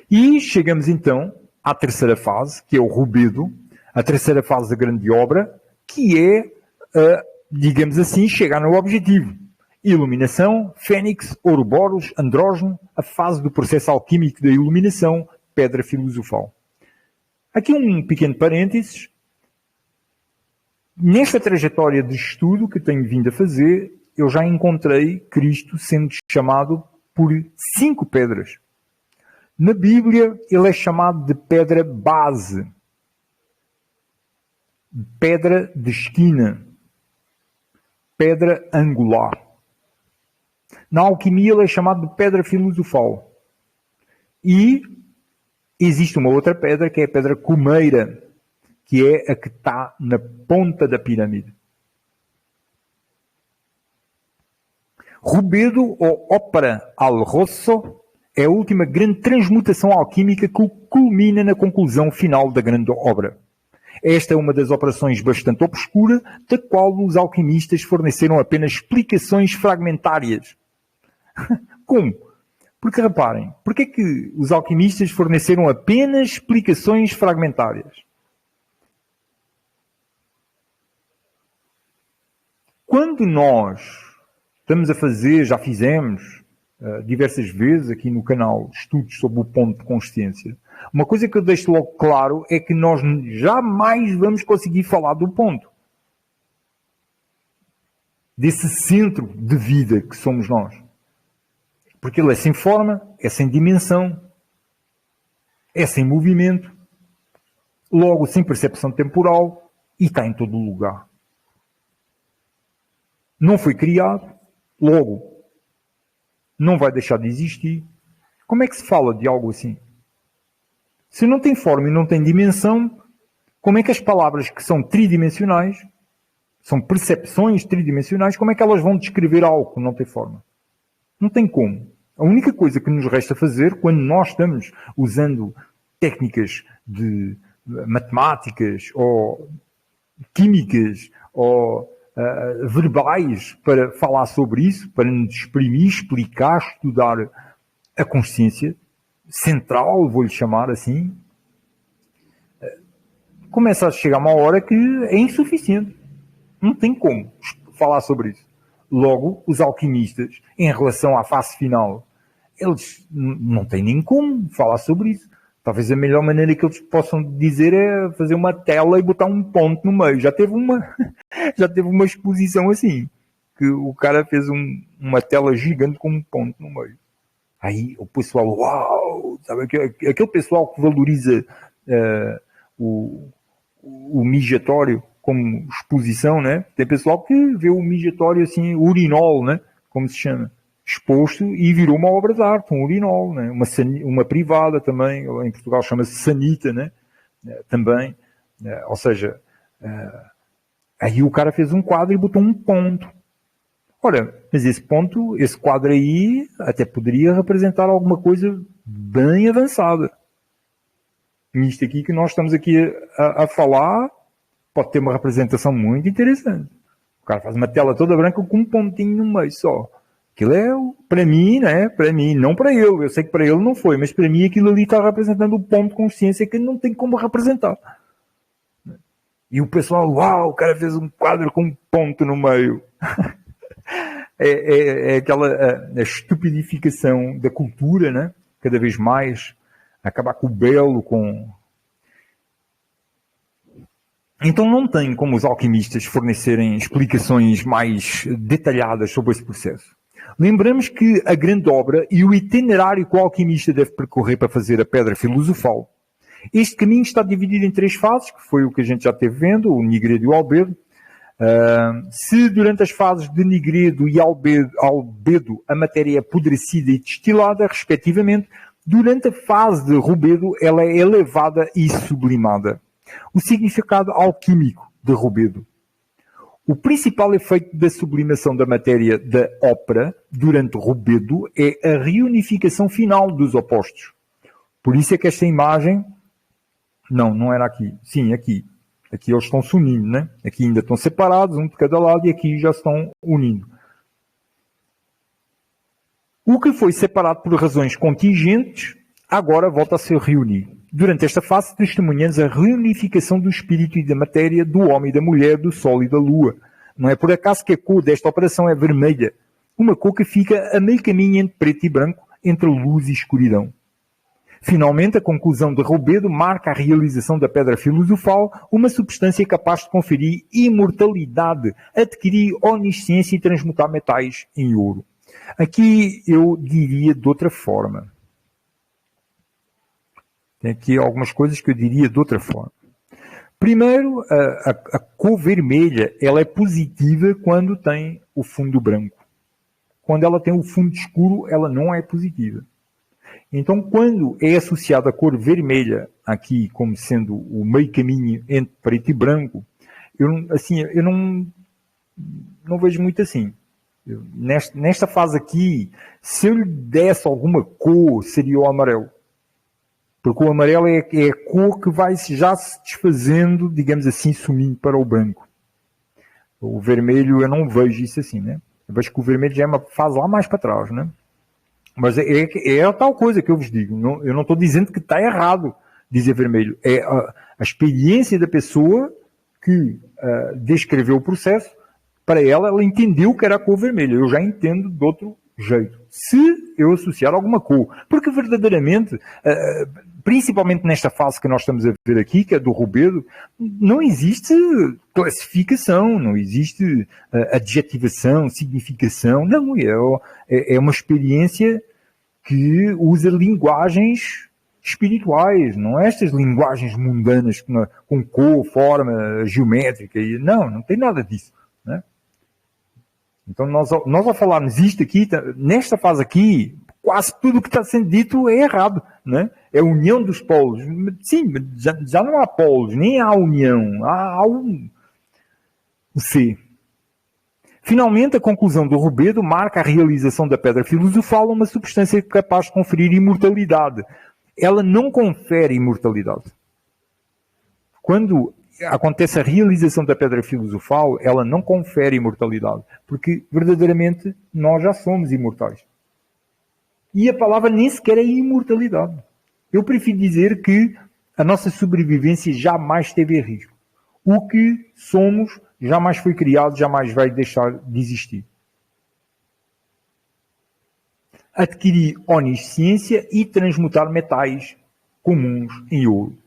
E chegamos então à terceira fase, que é o rubedo, a terceira fase da grande obra, que é, digamos assim, chegar no objetivo. Iluminação, fênix, ouroboros, andrógeno, a fase do processo alquímico da iluminação, pedra filosofal. Aqui um pequeno parênteses. Nesta trajetória de estudo que tenho vindo a fazer, eu já encontrei Cristo sendo chamado por 5 pedras. Na Bíblia, ele é chamado de pedra base, pedra de esquina, pedra angular. Na alquimia, ele é chamado de pedra filosofal. E existe uma outra pedra, que é a pedra cumeira, que é a que está na ponta da pirâmide. Rubedo, ou ópera al rosso, é a última grande transmutação alquímica que culmina na conclusão final da grande obra. Esta é uma das operações bastante obscura, da qual os alquimistas forneceram apenas explicações fragmentárias. Como? Porque reparem, porque é que os alquimistas forneceram apenas explicações fragmentárias? Quando nós estamos a fazer, já fizemos diversas vezes aqui no canal, estudos sobre o ponto de consciência, uma coisa que eu deixo logo claro é que nós jamais vamos conseguir falar do ponto. Desse centro de vida que somos nós. Porque ele é sem forma, é sem dimensão, é sem movimento, logo sem percepção temporal e está em todo o lugar. Não foi criado, logo não vai deixar de existir. Como é que se fala de algo assim? Se não tem forma e não tem dimensão, como é que as palavras que são tridimensionais, são percepções tridimensionais, como é que elas vão descrever algo que não tem forma? Não tem como. A única coisa que nos resta fazer, quando nós estamos usando técnicas de matemáticas ou químicas ou verbais para falar sobre isso, para nos exprimir, explicar, estudar a consciência central, vou-lhe chamar assim, começa a chegar uma hora que é insuficiente. Não tem como falar sobre isso. Logo, os alquimistas, em relação à fase final, eles não têm nem como falar sobre isso. Talvez a melhor maneira que eles possam dizer é fazer uma tela e botar um ponto no meio. Já teve uma exposição assim, que o cara fez uma tela gigante com um ponto no meio. Aí o pessoal, uau! Sabe, aquele pessoal que valoriza o mijatório como exposição, né? Tem pessoal que vê o mijatório assim, urinol, né? Como se chama. Exposto e virou uma obra de arte, um urinol, né? Uma privada também, em Portugal chama-se sanita, né? Também, ou seja, aí o cara fez um quadro e botou um ponto. Ora, mas esse quadro aí até poderia representar alguma coisa bem avançada. Isto aqui que nós estamos aqui a falar pode ter uma representação muito interessante. O cara faz uma tela toda branca com um pontinho no meio só. Aquilo é, para mim, né? Para mim, não para ele. Eu sei que para ele não foi, mas para mim aquilo ali está representando o ponto de consciência que não tem como representar. E o pessoal, uau, o cara fez um quadro com um ponto no meio. É aquela a estupidificação da cultura, né? Cada vez mais. Acabar com o belo, com... Então não tem como os alquimistas fornecerem explicações mais detalhadas sobre esse processo. Lembramos que a grande obra e o itinerário que o alquimista deve percorrer para fazer a pedra filosofal. Este caminho está dividido em 3 fases, que foi o que a gente já teve vendo, o nigredo e o albedo. Se durante as fases de nigredo e albedo a matéria é apodrecida e destilada, respectivamente, durante a fase de rubedo ela é elevada e sublimada. O significado alquímico de rubedo. O principal efeito da sublimação da matéria da ópera durante o rubedo é a reunificação final dos opostos. Por isso é que esta imagem... Não era aqui. Sim, aqui. Aqui eles estão se unindo, né? Aqui ainda estão separados, um de cada lado, e aqui já estão unindo. O que foi separado por razões contingentes, agora volta a se reunir. Durante esta fase, testemunhamos a reunificação do espírito e da matéria, do homem e da mulher, do sol e da lua. Não é por acaso que a cor desta operação é vermelha. Uma cor que fica a meio caminho entre preto e branco, entre luz e escuridão. Finalmente, a conclusão de Rubedo marca a realização da pedra filosofal, uma substância capaz de conferir imortalidade, adquirir onisciência e transmutar metais em ouro. Aqui eu diria de outra forma. Tem aqui algumas coisas que eu diria de outra forma. Primeiro, a cor vermelha ela é positiva quando tem o fundo branco. Quando ela tem o fundo escuro, ela não é positiva. Então, quando é associada a cor vermelha aqui como sendo o meio caminho entre preto e branco, eu não vejo muito assim. Nesta fase aqui, se eu lhe desse alguma cor, seria o amarelo. Porque o amarelo é a cor que vai já se desfazendo, digamos assim, sumindo para o branco. O vermelho, eu não vejo isso assim, né? Eu vejo que o vermelho já é uma fase lá mais para trás, né? Mas é a tal coisa que eu vos digo. Eu não estou dizendo que está errado dizer vermelho. É a experiência da pessoa que descreveu o processo. Para ela entendeu que era a cor vermelha. Eu já entendo de outro jeito. Se eu associar alguma cor. Porque verdadeiramente, principalmente nesta fase que nós estamos a ver aqui, que é do rubedo, não existe classificação, não existe adjetivação, significação. Não, é uma experiência que usa linguagens espirituais, não é estas linguagens mundanas com cor, forma, geométrica. Não tem nada disso. Né? Então nós ao falarmos isto aqui, nesta fase aqui, quase tudo o que está sendo dito é errado. Né? É a união dos polos. Sim, já não há polos, nem há união, há o C. Finalmente, a conclusão do rubedo marca a realização da pedra filosofal, uma substância capaz de conferir imortalidade. Ela não confere imortalidade. Quando acontece a realização da pedra filosofal, ela não confere imortalidade, porque verdadeiramente nós já somos imortais. E a palavra nem sequer é imortalidade. Eu prefiro dizer que a nossa sobrevivência jamais esteve em risco. O que somos jamais foi criado, jamais vai deixar de existir. Adquirir onisciência e transmutar metais comuns em ouro.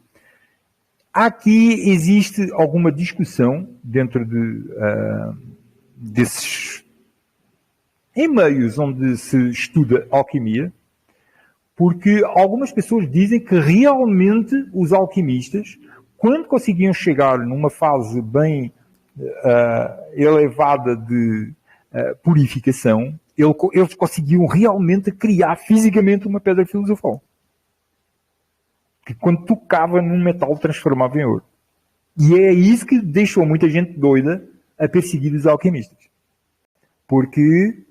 Aqui existe alguma discussão dentro desses meios onde se estuda alquimia, porque algumas pessoas dizem que realmente os alquimistas, quando conseguiam chegar numa fase bem elevada de purificação, eles conseguiam realmente criar fisicamente uma pedra filosofal. Que quando tocava num metal transformava em ouro. E é isso que deixou muita gente doida a perseguir os alquimistas. Porque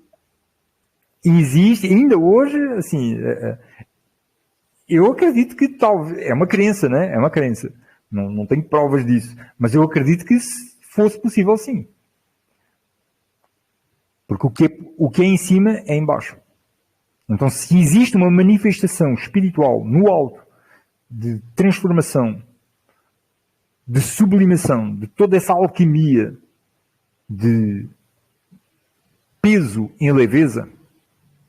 existe, ainda hoje, assim, eu acredito que talvez, é uma crença, né? É uma crença. Não tenho provas disso. Mas eu acredito que fosse possível sim. Porque o que é em cima é em baixo. Então, se existe uma manifestação espiritual no alto, de transformação, de sublimação, de toda essa alquimia, de peso em leveza,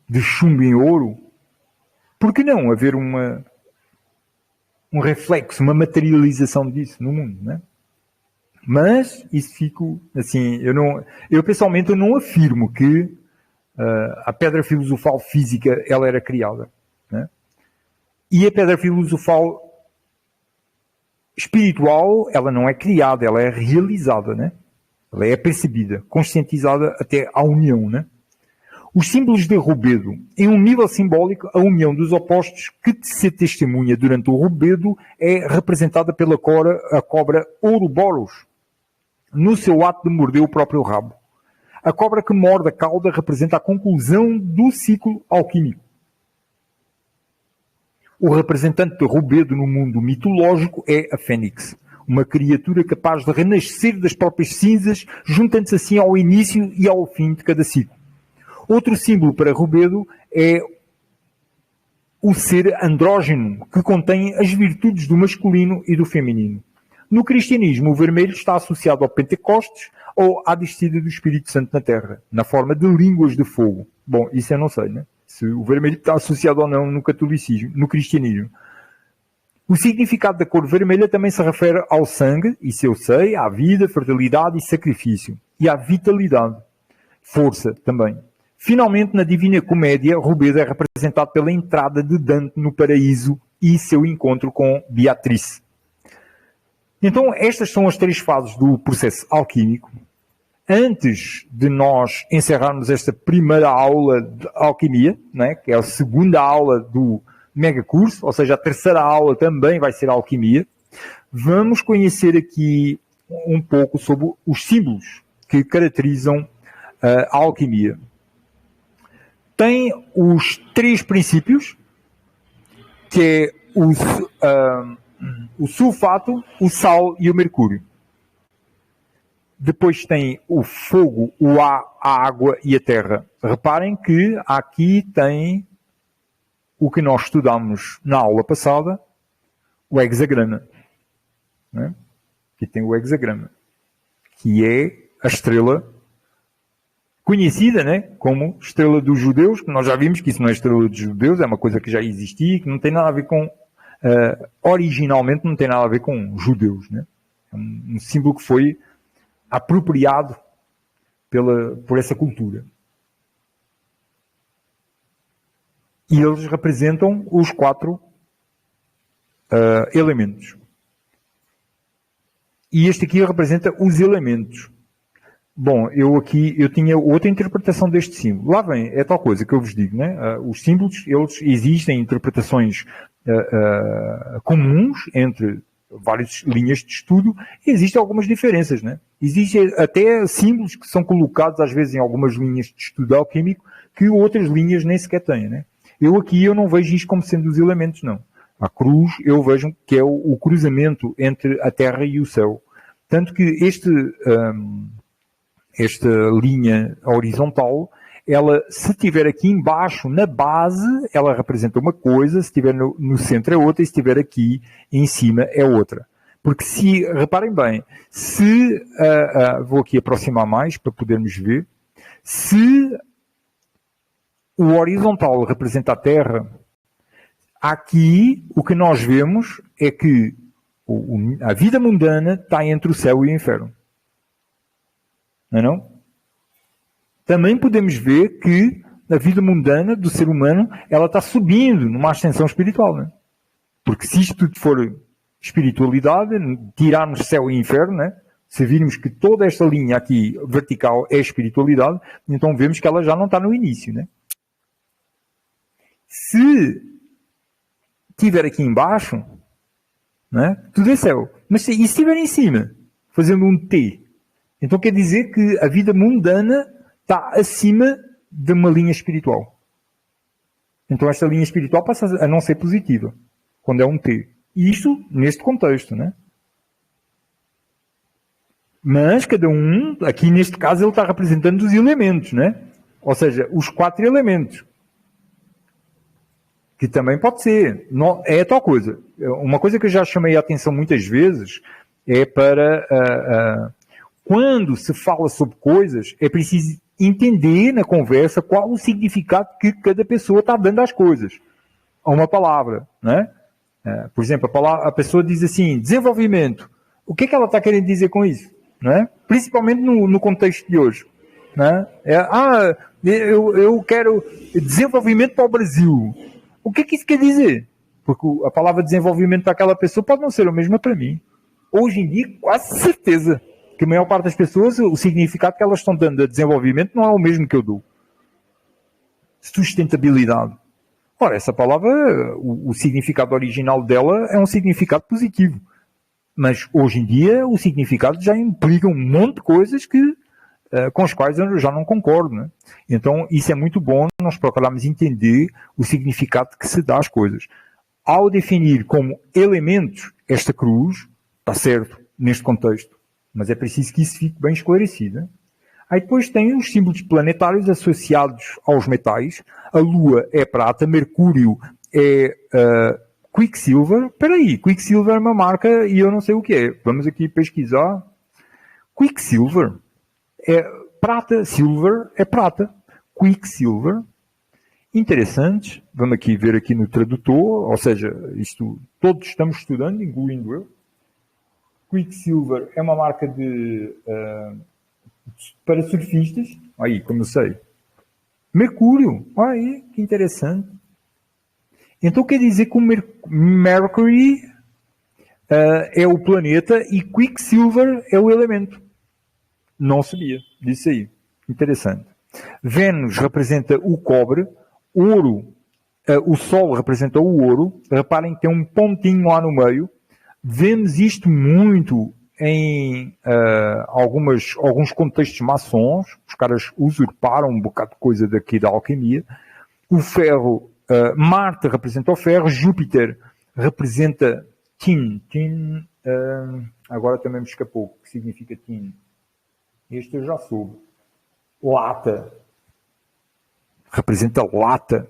de chumbo em ouro, por que não haver um reflexo, uma materialização disso no mundo, né? Mas isso fico assim, eu pessoalmente não afirmo que a pedra filosofal física ela era criada, né? E a pedra filosofal espiritual ela não é criada, ela é realizada, né? Ela é percebida, conscientizada até à união, né? Os símbolos de rubedo, em um nível simbólico, a união dos opostos que se testemunha durante o rubedo é representada pela cobra Ouroboros, no seu ato de morder o próprio rabo. A cobra que morde a cauda representa a conclusão do ciclo alquímico. O representante de rubedo no mundo mitológico é a fênix, uma criatura capaz de renascer das próprias cinzas, juntando-se assim ao início e ao fim de cada ciclo. Outro símbolo para rubedo é o ser andrógeno, que contém as virtudes do masculino e do feminino. No cristianismo, o vermelho está associado ao Pentecostes ou à descida do Espírito Santo na Terra, na forma de línguas de fogo. Bom, isso eu não sei, né? Se o vermelho está associado ou não no catolicismo, no cristianismo. O significado da cor vermelha também se refere ao sangue, isso eu sei, à vida, fertilidade e sacrifício. E à vitalidade. Força também. Finalmente, na Divina Comédia, rubedo é representado pela entrada de Dante no paraíso e seu encontro com Beatriz. Então, estas são as 3 fases do processo alquímico. Antes de nós encerrarmos esta primeira aula de alquimia, né, que é a segunda aula do mega curso, ou seja, a terceira aula também vai ser alquimia, vamos conhecer aqui um pouco sobre os símbolos que caracterizam a alquimia. Tem os 3 princípios, que é o sulfato, o sal e o mercúrio. Depois tem o fogo, o ar, a água e a terra. Reparem que aqui tem o que nós estudamos na aula passada, o hexagrama. Né? Aqui tem o hexagrama, que é a estrela conhecida, né, como estrela dos judeus, que nós já vimos que isso não é estrela dos judeus, é uma coisa que já existia, que não tem nada a ver com, originalmente não tem nada a ver com judeus, né? É um símbolo que foi apropriado por essa cultura. E eles representam os 4 elementos. E este aqui representa os elementos. Bom, eu tinha outra interpretação deste símbolo. Lá vem, é tal coisa que eu vos digo, né? Os símbolos, eles existem interpretações comuns entre várias linhas de estudo e existem algumas diferenças, né? Existem até símbolos que são colocados às vezes em algumas linhas de estudo alquímico que outras linhas nem sequer têm, né? Eu não vejo isto como sendo os elementos, não. A cruz eu vejo que é o cruzamento entre a terra e o céu. Tanto que esta linha horizontal, ela, se estiver aqui embaixo, na base, ela representa uma coisa, se estiver no centro é outra, e se estiver aqui em cima é outra. Porque reparem bem, vou aqui aproximar mais para podermos ver, se o horizontal representa a Terra, aqui o que nós vemos é que a vida mundana está entre o céu e o inferno. Não é não? Também podemos ver que a vida mundana do ser humano, ela está subindo numa ascensão espiritual, né? Porque se isto tudo for espiritualidade, tirarmos céu e inferno, né? Se virmos que toda esta linha aqui vertical é espiritualidade, então vemos que ela já não está no início, né? Se estiver aqui embaixo, né? Tudo é céu. Mas e se estiver em cima, fazendo um T? Então quer dizer que a vida mundana está acima de uma linha espiritual. Então esta linha espiritual passa a não ser positiva, quando é um T. E isto neste contexto, né? Mas cada um, aqui neste caso, ele está representando os elementos, né? Ou seja, os 4 elementos. Que também pode ser. Não, é tal coisa. Uma coisa que eu já chamei a atenção muitas vezes é para... quando se fala sobre coisas, é preciso entender na conversa qual o significado que cada pessoa está dando às coisas. A uma palavra, né? Por exemplo, a pessoa diz assim, desenvolvimento. O que é que ela está querendo dizer com isso? Né? Principalmente no contexto de hoje. Né? Eu quero desenvolvimento para o Brasil. O que é que isso quer dizer? Porque a palavra desenvolvimento para aquela pessoa pode não ser a mesma para mim. Hoje em dia, quase certeza que a maior parte das pessoas, o significado que elas estão dando a desenvolvimento não é o mesmo que eu dou. Sustentabilidade. Ora, essa palavra, o significado original dela é um significado positivo. Mas hoje em dia o significado já implica um monte de coisas com as quais eu já não concordo. Né? Então isso é muito bom nós procurarmos entender o significado que se dá às coisas. Ao definir como elementos esta cruz, está certo neste contexto, mas é preciso que isso fique bem esclarecido. Né? Aí depois tem os símbolos planetários associados aos metais. A Lua é prata, Mercúrio é Quicksilver. Espera aí, Quicksilver é uma marca e eu não sei o que é. Vamos aqui pesquisar. Quicksilver é prata, silver é prata. Quicksilver. Interessante. Vamos aqui ver aqui no tradutor, ou seja, isto todos estamos estudando, incluindo eu. Quicksilver é uma marca para surfistas. Aí, como eu sei. Mercúrio. Aí, que interessante. Então quer dizer que o Mercury é o planeta e Quicksilver é o elemento. Não sabia disso aí. Interessante. Vênus representa o cobre, ouro, o Sol representa o ouro. Reparem que tem um pontinho lá no meio. Vemos isto muito em alguns contextos maçons. Os caras usurparam um bocado de coisa daqui da alquimia. O ferro, Marte representa o ferro, Júpiter representa tin. Tin, agora também me escapou o que significa tin. Este eu já soube. Lata. Representa lata.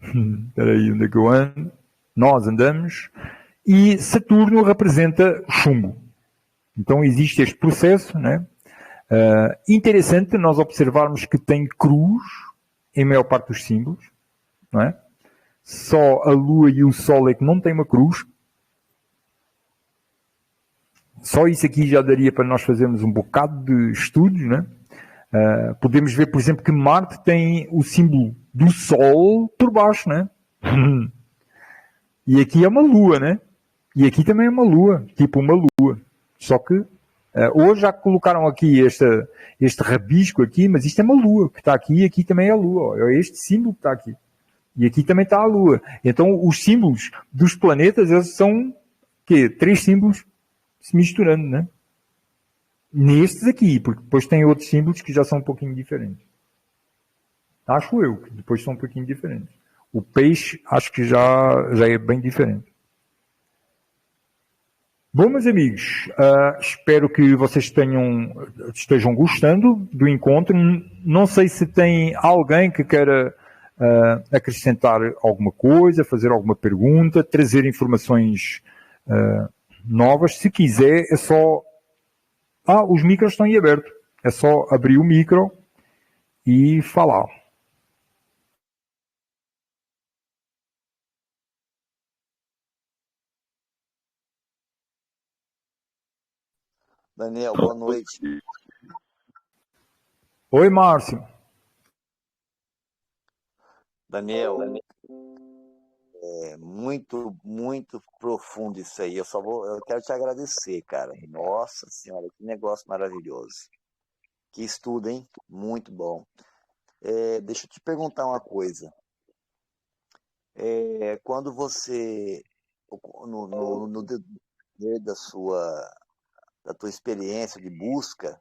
Espera aí, onde é que eu ando? Nós andamos. E Saturno representa chumbo. Então existe este processo, né? Interessante nós observarmos que tem cruz em maior parte dos símbolos, não é? Só a Lua e o Sol é que não tem uma cruz. Só isso aqui já daria para nós fazermos um bocado de estudos, né? Podemos ver, por exemplo, que Marte tem o símbolo do Sol por baixo, né? E aqui é uma Lua, né? E aqui também é uma Lua, tipo uma Lua. Só que hoje já colocaram aqui este rabisco aqui, mas isto é uma Lua que está aqui e aqui também é a Lua. É este símbolo que está aqui. E aqui também está a Lua. Então os símbolos dos planetas eles são quê? 3 símbolos se misturando, né? Nestes aqui, porque depois tem outros símbolos que já são um pouquinho diferentes. Acho eu que depois são um pouquinho diferentes. O peixe acho que já é bem diferente. Bom, meus amigos, espero que vocês estejam gostando do encontro. Não sei se tem alguém que queira acrescentar alguma coisa, fazer alguma pergunta, trazer informações novas. Se quiser, é só... os micros estão aí abertos. É só abrir o micro e falar. Daniel, boa noite. Oi, Márcio. Daniel, muito, muito profundo isso aí. Eu quero te agradecer, cara. Nossa Senhora, que negócio maravilhoso. Que estudo, hein? Muito bom. Deixa eu te perguntar uma coisa. Quando você, no decorrer da tua experiência de busca,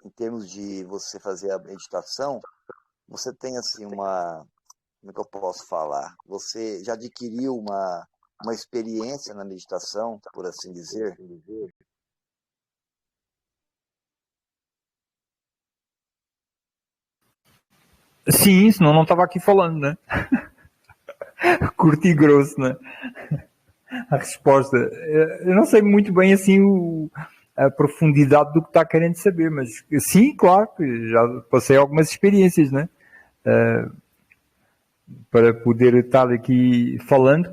em termos de você fazer a meditação, você tem assim como é que eu posso falar? Você já adquiriu uma experiência na meditação, por assim dizer? Sim, senão não estava aqui falando, né? Curto e grosso, né? A resposta. Eu não sei muito bem assim a profundidade do que está querendo saber, mas sim, claro, que já passei algumas experiências, né? Para poder estar aqui falando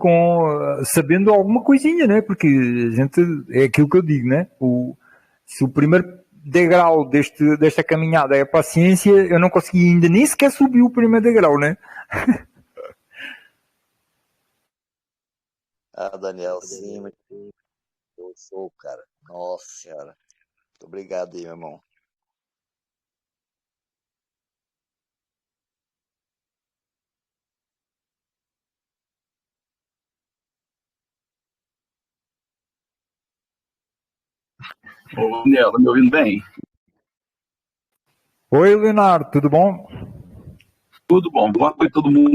sabendo alguma coisinha, né? Porque a gente, é aquilo que eu digo, né? Se o primeiro degrau desta caminhada é a paciência, eu não consegui ainda nem sequer subir o primeiro degrau, né? Ah, Daniel, sim, eu sou, cara. Nossa senhora. Muito obrigado aí, meu irmão. Ô, Daniel, tá me ouvindo bem? Oi, Leonardo, tudo bom? Tudo bom, boa noite todo mundo.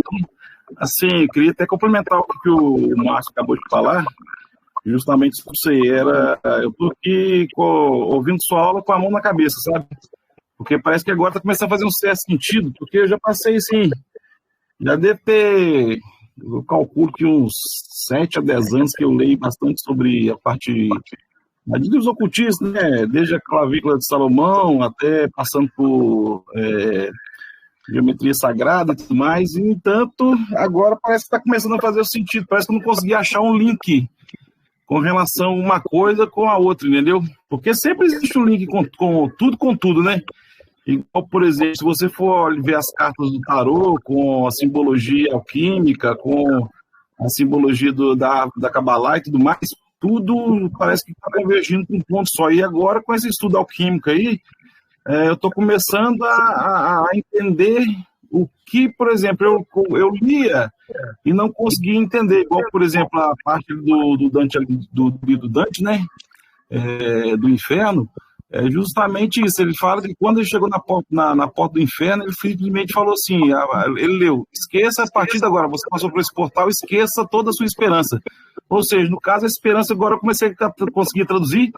Assim, eu queria até complementar o que o Márcio acabou de falar, justamente isso que você eu tô aqui ouvindo sua aula com a mão na cabeça, sabe? Porque parece que agora tá começando a fazer um certo sentido, porque eu já passei, assim, já devo ter, eu calculo que uns 7 a 10 anos que eu leio bastante sobre a parte dos ocultistas, né? Desde a clavícula de Salomão até passando por geometria sagrada e tudo mais. E, no entanto, agora parece que está começando a fazer o sentido. Parece que eu não consegui achar um link com relação a uma coisa com a outra, entendeu? Porque sempre existe um link com tudo, né? Igual, por exemplo, se você for ver as cartas do tarô com a simbologia alquímica, com a simbologia da Kabbalah e tudo mais, tudo parece que está convergindo para um ponto só. E agora, com esse estudo alquímico aí, eu estou começando a entender o que, por exemplo, eu lia e não conseguia entender. Igual, por exemplo, a parte do Dante, do Dante, né? Do inferno, é justamente isso. Ele fala que quando ele chegou na porta do inferno, ele simplesmente falou assim: ele leu, esqueça a partir de agora, você passou por esse portal, esqueça toda a sua esperança. Ou seja, no caso, a esperança agora eu comecei a conseguir traduzir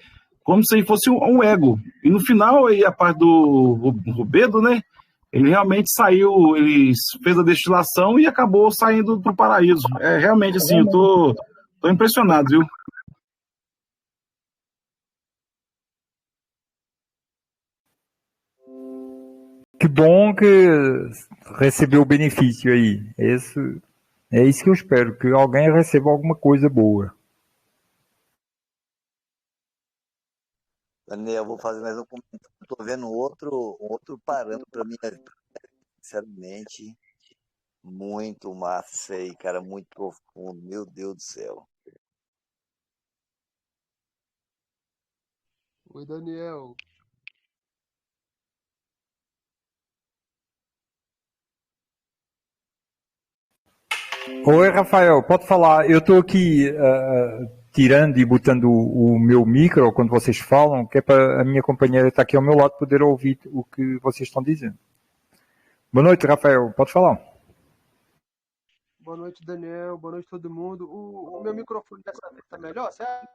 como se fosse um ego. E no final, aí, a parte do Rubedo, né? Ele realmente saiu, ele fez a destilação e acabou saindo para o paraíso. É realmente assim, eu tô impressionado, viu? Que bom que recebeu o benefício aí. É isso que eu espero, que alguém receba alguma coisa boa. Daniel, eu vou fazer mais um comentário. Tô vendo um outro parâmetro para mim, sinceramente, muito massa isso aí, cara, muito profundo. Meu Deus do céu. Oi, Daniel. Oi, Rafael, pode falar. Eu estou aqui tirando e botando o meu micro quando vocês falam, que é para a minha companheira estar aqui ao meu lado poder ouvir o que vocês estão dizendo. Boa noite, Rafael, pode falar. Boa noite, Daniel. Boa noite, todo mundo. O meu microfone dessa vez tá melhor, certo?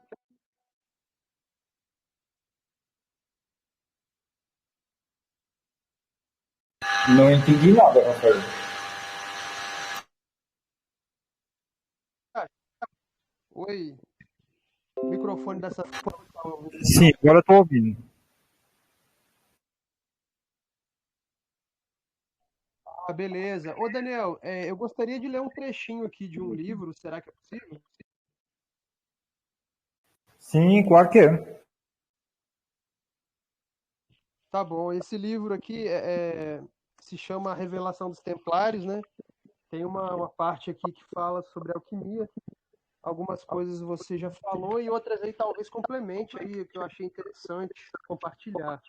Não entendi nada, Rafael. Oi. O microfone dessa vez tá ouvindo Sim, melhor? agora estou ouvindo. Ah, beleza. Ô, Daniel, eu gostaria de ler um trechinho aqui de um livro. Será que é possível? Sim, claro que é. Tá bom. Esse livro aqui se chama A Revelação dos Templários, né? Tem uma parte aqui que fala sobre alquimia. Algumas coisas você já falou e outras aí talvez complemente aí, que eu achei interessante compartilhar.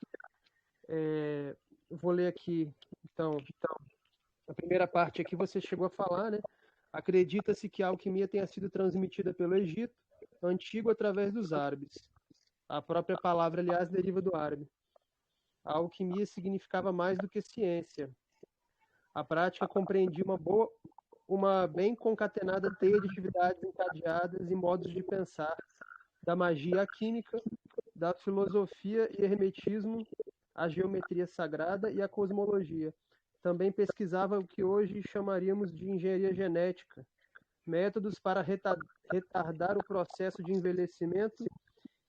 Eu vou ler aqui, então, a primeira parte aqui você chegou a falar, né? Acredita-se que a alquimia tenha sido transmitida pelo Egito antigo através dos árabes. A própria palavra, aliás, deriva do árabe. A alquimia significava mais do que ciência. A prática compreendia uma bem concatenada teia de atividades encadeadas e modos de pensar, da magia à química, da filosofia e hermetismo, à geometria sagrada e à cosmologia, também pesquisava o que hoje chamaríamos de engenharia genética, métodos para retardar o processo de envelhecimento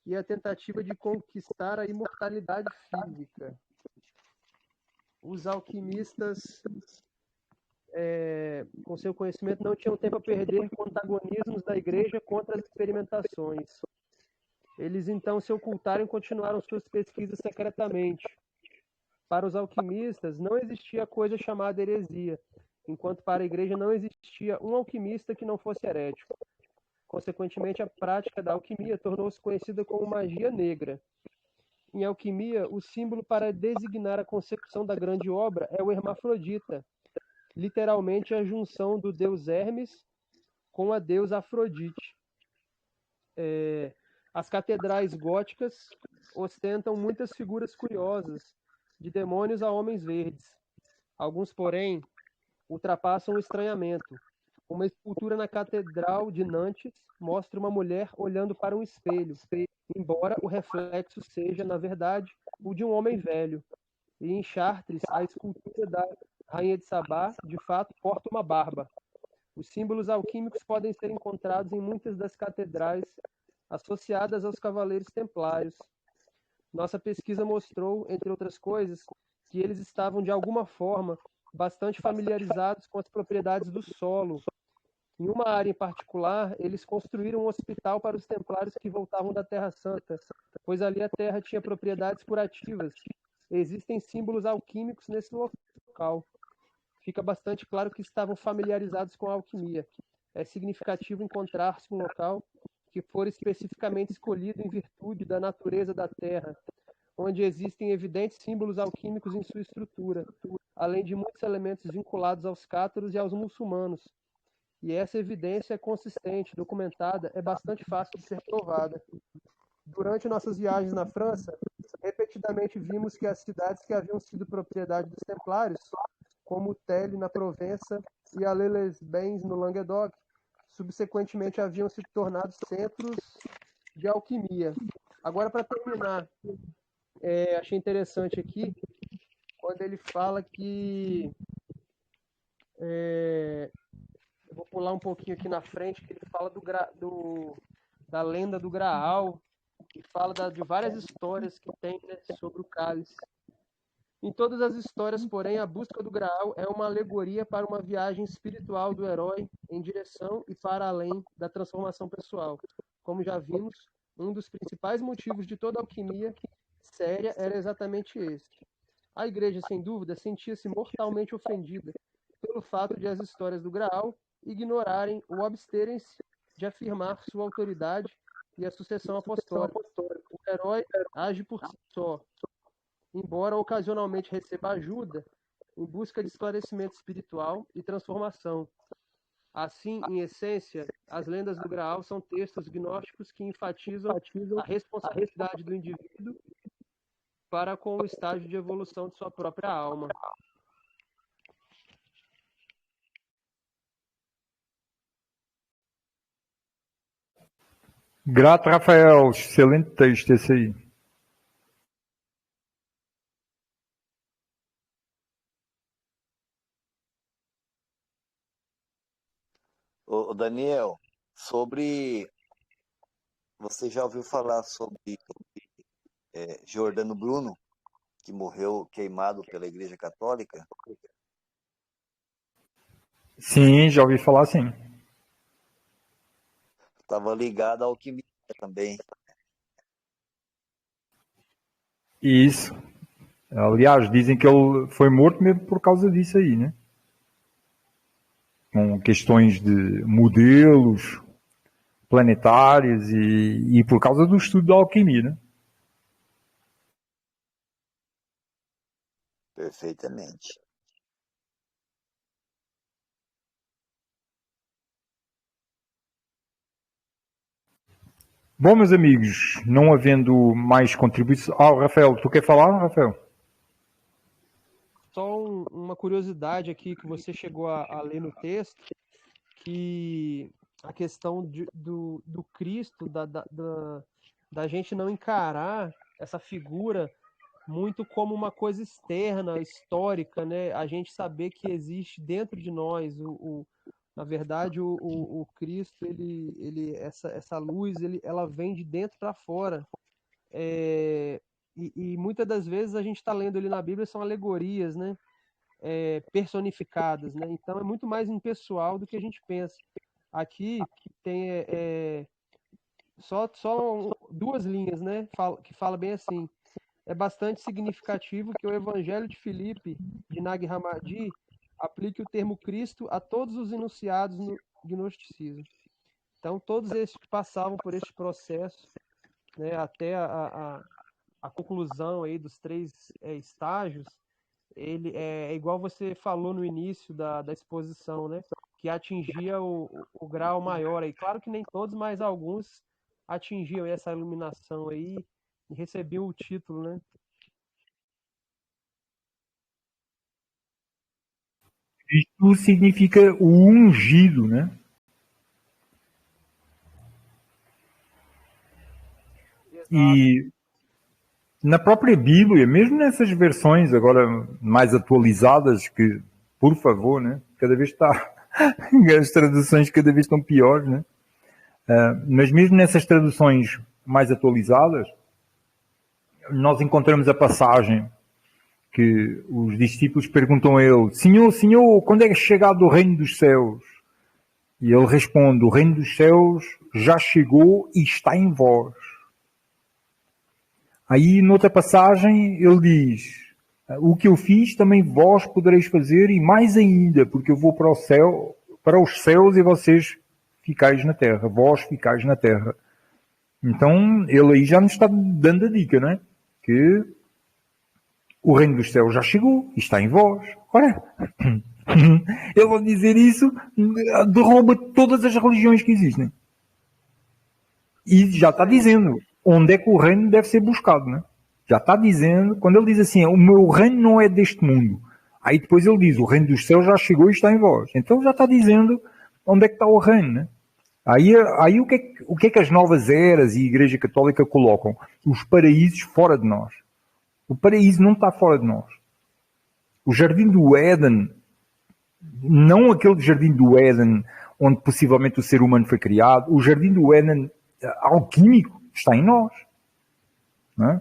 e a tentativa de conquistar a imortalidade física. Os alquimistas, com seu conhecimento, não tinham tempo a perder com antagonismos da igreja contra as experimentações. Eles então se ocultaram e continuaram suas pesquisas secretamente. Para os alquimistas, não existia coisa chamada heresia, enquanto para a igreja não existia um alquimista que não fosse herético. Consequentemente, a prática da alquimia tornou-se conhecida como magia negra. Em alquimia, o símbolo para designar a consecução da grande obra é o hermafrodita, literalmente a junção do deus Hermes com a deusa Afrodite. As catedrais góticas ostentam muitas figuras curiosas, de demônios a homens verdes. Alguns, porém, ultrapassam o estranhamento. Uma escultura na Catedral de Nantes mostra uma mulher olhando para um espelho, embora o reflexo seja, na verdade, o de um homem velho. E em Chartres, a escultura da Rainha de Sabá, de fato, porta uma barba. Os símbolos alquímicos podem ser encontrados em muitas das catedrais associadas aos cavaleiros templários. Nossa pesquisa mostrou, entre outras coisas, que eles estavam, de alguma forma, bastante familiarizados com as propriedades do solo. Em uma área em particular, eles construíram um hospital para os templários que voltavam da Terra Santa, pois ali a terra tinha propriedades curativas. Existem símbolos alquímicos nesse local. Fica bastante claro que estavam familiarizados com a alquimia. É significativo encontrar-se um local que for especificamente escolhido em virtude da natureza da terra, onde existem evidentes símbolos alquímicos em sua estrutura, além de muitos elementos vinculados aos cátaros e aos muçulmanos. E essa evidência é consistente, documentada, é bastante fácil de ser provada. Durante nossas viagens na França, repetidamente vimos que as cidades que haviam sido propriedade dos templários, como Telle na Provença e Alès-les-Bains no Languedoc, subsequentemente haviam se tornado centros de alquimia. Agora, para terminar, achei interessante aqui, quando ele fala que... eu vou pular um pouquinho aqui na frente, que ele fala da lenda do Graal, e fala de várias histórias que tem, né, sobre o cálice. Em todas as histórias, porém, a busca do Graal é uma alegoria para uma viagem espiritual do herói em direção e para além da transformação pessoal. Como já vimos, um dos principais motivos de toda alquimia séria era exatamente este. A igreja, sem dúvida, sentia-se mortalmente ofendida pelo fato de as histórias do Graal ignorarem ou absterem-se de afirmar sua autoridade e a sucessão apostólica. O herói age por si só, embora ocasionalmente receba ajuda em busca de esclarecimento espiritual e transformação. Assim, em essência, as lendas do Graal são textos gnósticos que enfatizam a responsabilidade do indivíduo para com o estágio de evolução de sua própria alma. Grato, Rafael. Excelente texto esse aí. Ô, Daniel, sobre... Você já ouviu falar sobre Giordano Bruno, que morreu queimado pela Igreja Católica? Sim, já ouvi falar sim. Estava ligado à alquimia também. Isso. Aliás, dizem que ele foi morto mesmo por causa disso aí, né? Com questões de modelos planetários e por causa do estudo da alquimia, né? Perfeitamente. Bom, meus amigos, não havendo mais contribuições... Rafael, tu quer falar, Rafael? Só uma curiosidade aqui que você chegou a ler no texto, que a questão do Cristo, da gente não encarar essa figura muito como uma coisa externa, histórica, né? A gente saber que existe dentro de nós na verdade, o Cristo, essa luz, ela vem de dentro para fora. E muitas das vezes a gente está lendo ali na Bíblia são alegorias, né? Personificadas, né? Então é muito mais impessoal do que a gente pensa. Aqui tem só duas linhas, né? Que fala bem assim. É bastante significativo que o Evangelho de Filipe, de Nag Hammadi, aplique o termo Cristo a todos os enunciados no gnosticismo. Então, todos esses que passavam por este processo, né, até a conclusão aí dos 3 estágios, ele é igual você falou no início da exposição, né, que atingia o grau maior. Aí, claro que nem todos, mas alguns atingiam essa iluminação aí e recebiam o título, né? Isto significa o ungido, né? Exato. E na própria Bíblia, mesmo nessas versões agora mais atualizadas, que, por favor, né? Cada vez está... as traduções cada vez estão piores, né? Mas mesmo nessas traduções mais atualizadas, nós encontramos a passagem que os discípulos perguntam a ele: Senhor, Senhor, quando é chegado o reino dos céus? E ele responde: o reino dos céus já chegou e está em vós. Aí, noutra passagem, ele diz: o que eu fiz também vós podereis fazer, e mais ainda, porque eu vou para o céu, para os céus, e vocês ficais na terra, vós ficais na terra. Então, ele aí já nos está dando a dica, não é? Que o reino dos céus já chegou e está em vós. Ora, ele ao dizer isso, derruba todas as religiões que existem. E já está dizendo onde é que o reino deve ser buscado, né? Já está dizendo, quando ele diz assim, o meu reino não é deste mundo. Aí depois ele diz, o reino dos céus já chegou e está em vós. Então já está dizendo onde é que está o reino, né? Aí o que é que as novas eras e a Igreja Católica colocam? Os paraísos fora de nós. O paraíso não está fora de nós. O jardim do Éden, não aquele jardim do Éden onde possivelmente o ser humano foi criado, o jardim do Éden alquímico está em nós. Não é?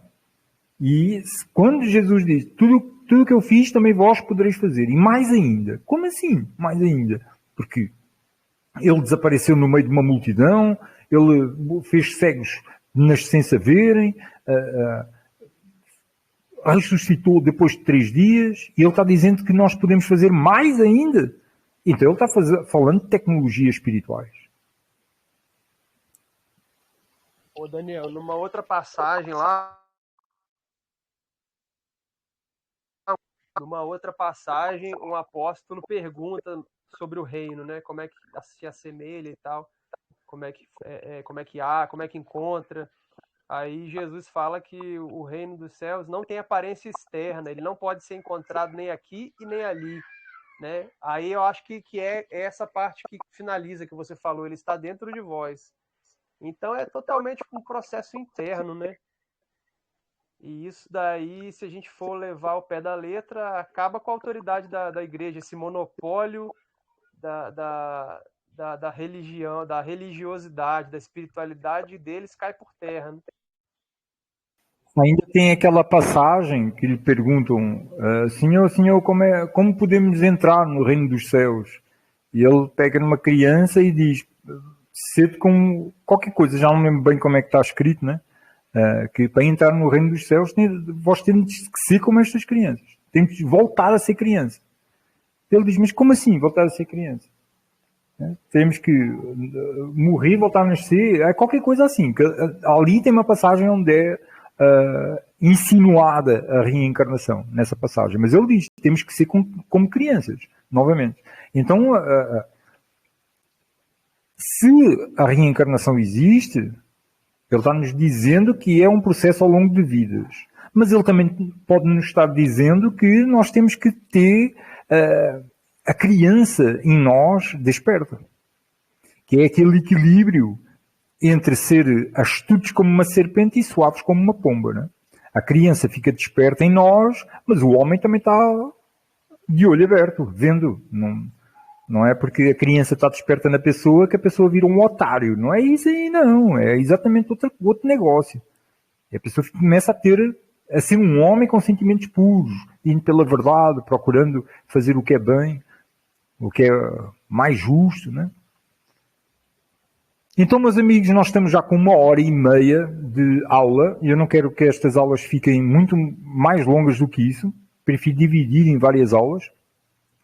E quando Jesus diz, tudo que eu fiz também vós podereis fazer. E mais ainda. Como assim? Mais ainda. Porque ele desapareceu no meio de uma multidão, ele fez cegos de nascença verem, ressuscitou depois de 3 dias, e ele está dizendo que nós podemos fazer mais ainda. Então ele está falando de tecnologias espirituais. Ô Daniel, numa outra passagem lá, um apóstolo pergunta sobre o reino, né? Como é que se assemelha e tal, como é que encontra. Aí Jesus fala que o reino dos céus não tem aparência externa, ele não pode ser encontrado nem aqui e nem ali, né? Aí eu acho que é essa parte que finaliza, que você falou, ele está dentro de vós. Então é totalmente um processo interno, né? E isso daí, se a gente for levar ao pé da letra, acaba com a autoridade da igreja, esse monopólio da religião, da religiosidade, da espiritualidade deles cai por terra, né? Ainda tem aquela passagem que lhe perguntam, Senhor, como podemos entrar no reino dos céus? E ele pega numa criança e diz, sede com qualquer coisa, já não lembro bem como é que está escrito, né? Que para entrar no reino dos céus, vós temos que ser como estas crianças. Temos que voltar a ser criança. Ele diz, mas como assim voltar a ser criança? Temos que morrer, voltar a nascer, qualquer coisa assim. Ali tem uma passagem onde é insinuada a reencarnação, nessa passagem. Mas ele diz, temos que ser como crianças, novamente. Então, se a reencarnação existe, ele está nos dizendo que é um processo ao longo de vidas. Mas ele também pode nos estar dizendo que nós temos que ter a criança em nós desperta. Que é aquele equilíbrio entre ser astutos como uma serpente e suaves como uma pomba. Né? A criança fica desperta em nós, mas o homem também está de olho aberto, vendo. Não é porque a criança está desperta na pessoa que a pessoa vira um otário. Não é isso aí, não. É exatamente outro negócio. E a pessoa começa a ser um homem com sentimentos puros, indo pela verdade, procurando fazer o que é bem, o que é mais justo, né? Então, meus amigos, nós estamos já com 1h30 de aula e eu não quero que estas aulas fiquem muito mais longas do que isso. Prefiro dividir em várias aulas.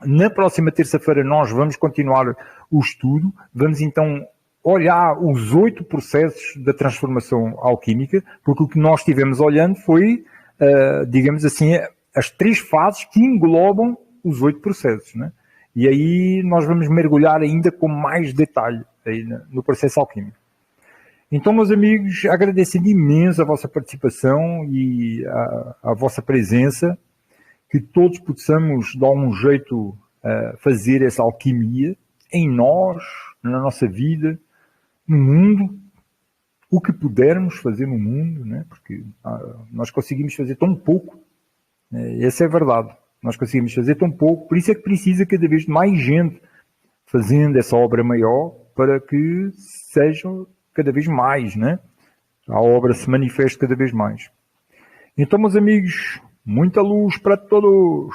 Na próxima terça-feira nós vamos continuar o estudo. Vamos então olhar os 8 processos da transformação alquímica, porque o que nós estivemos olhando foi, digamos assim, as 3 fases que englobam os 8 processos, né? E aí nós vamos mergulhar ainda com mais detalhe aí no processo alquímico. Então, meus amigos, agradecendo imenso a vossa participação e a vossa presença, que todos possamos dar um jeito a fazer essa alquimia em nós, na nossa vida, no mundo, o que pudermos fazer no mundo, né? Porque nós conseguimos fazer tão pouco, essa é a verdade. Nós conseguimos fazer tão pouco, por isso é que precisa cada vez mais gente fazendo essa obra maior para que sejam cada vez mais, né? A obra se manifeste cada vez mais. Então, meus amigos, muita luz para todos!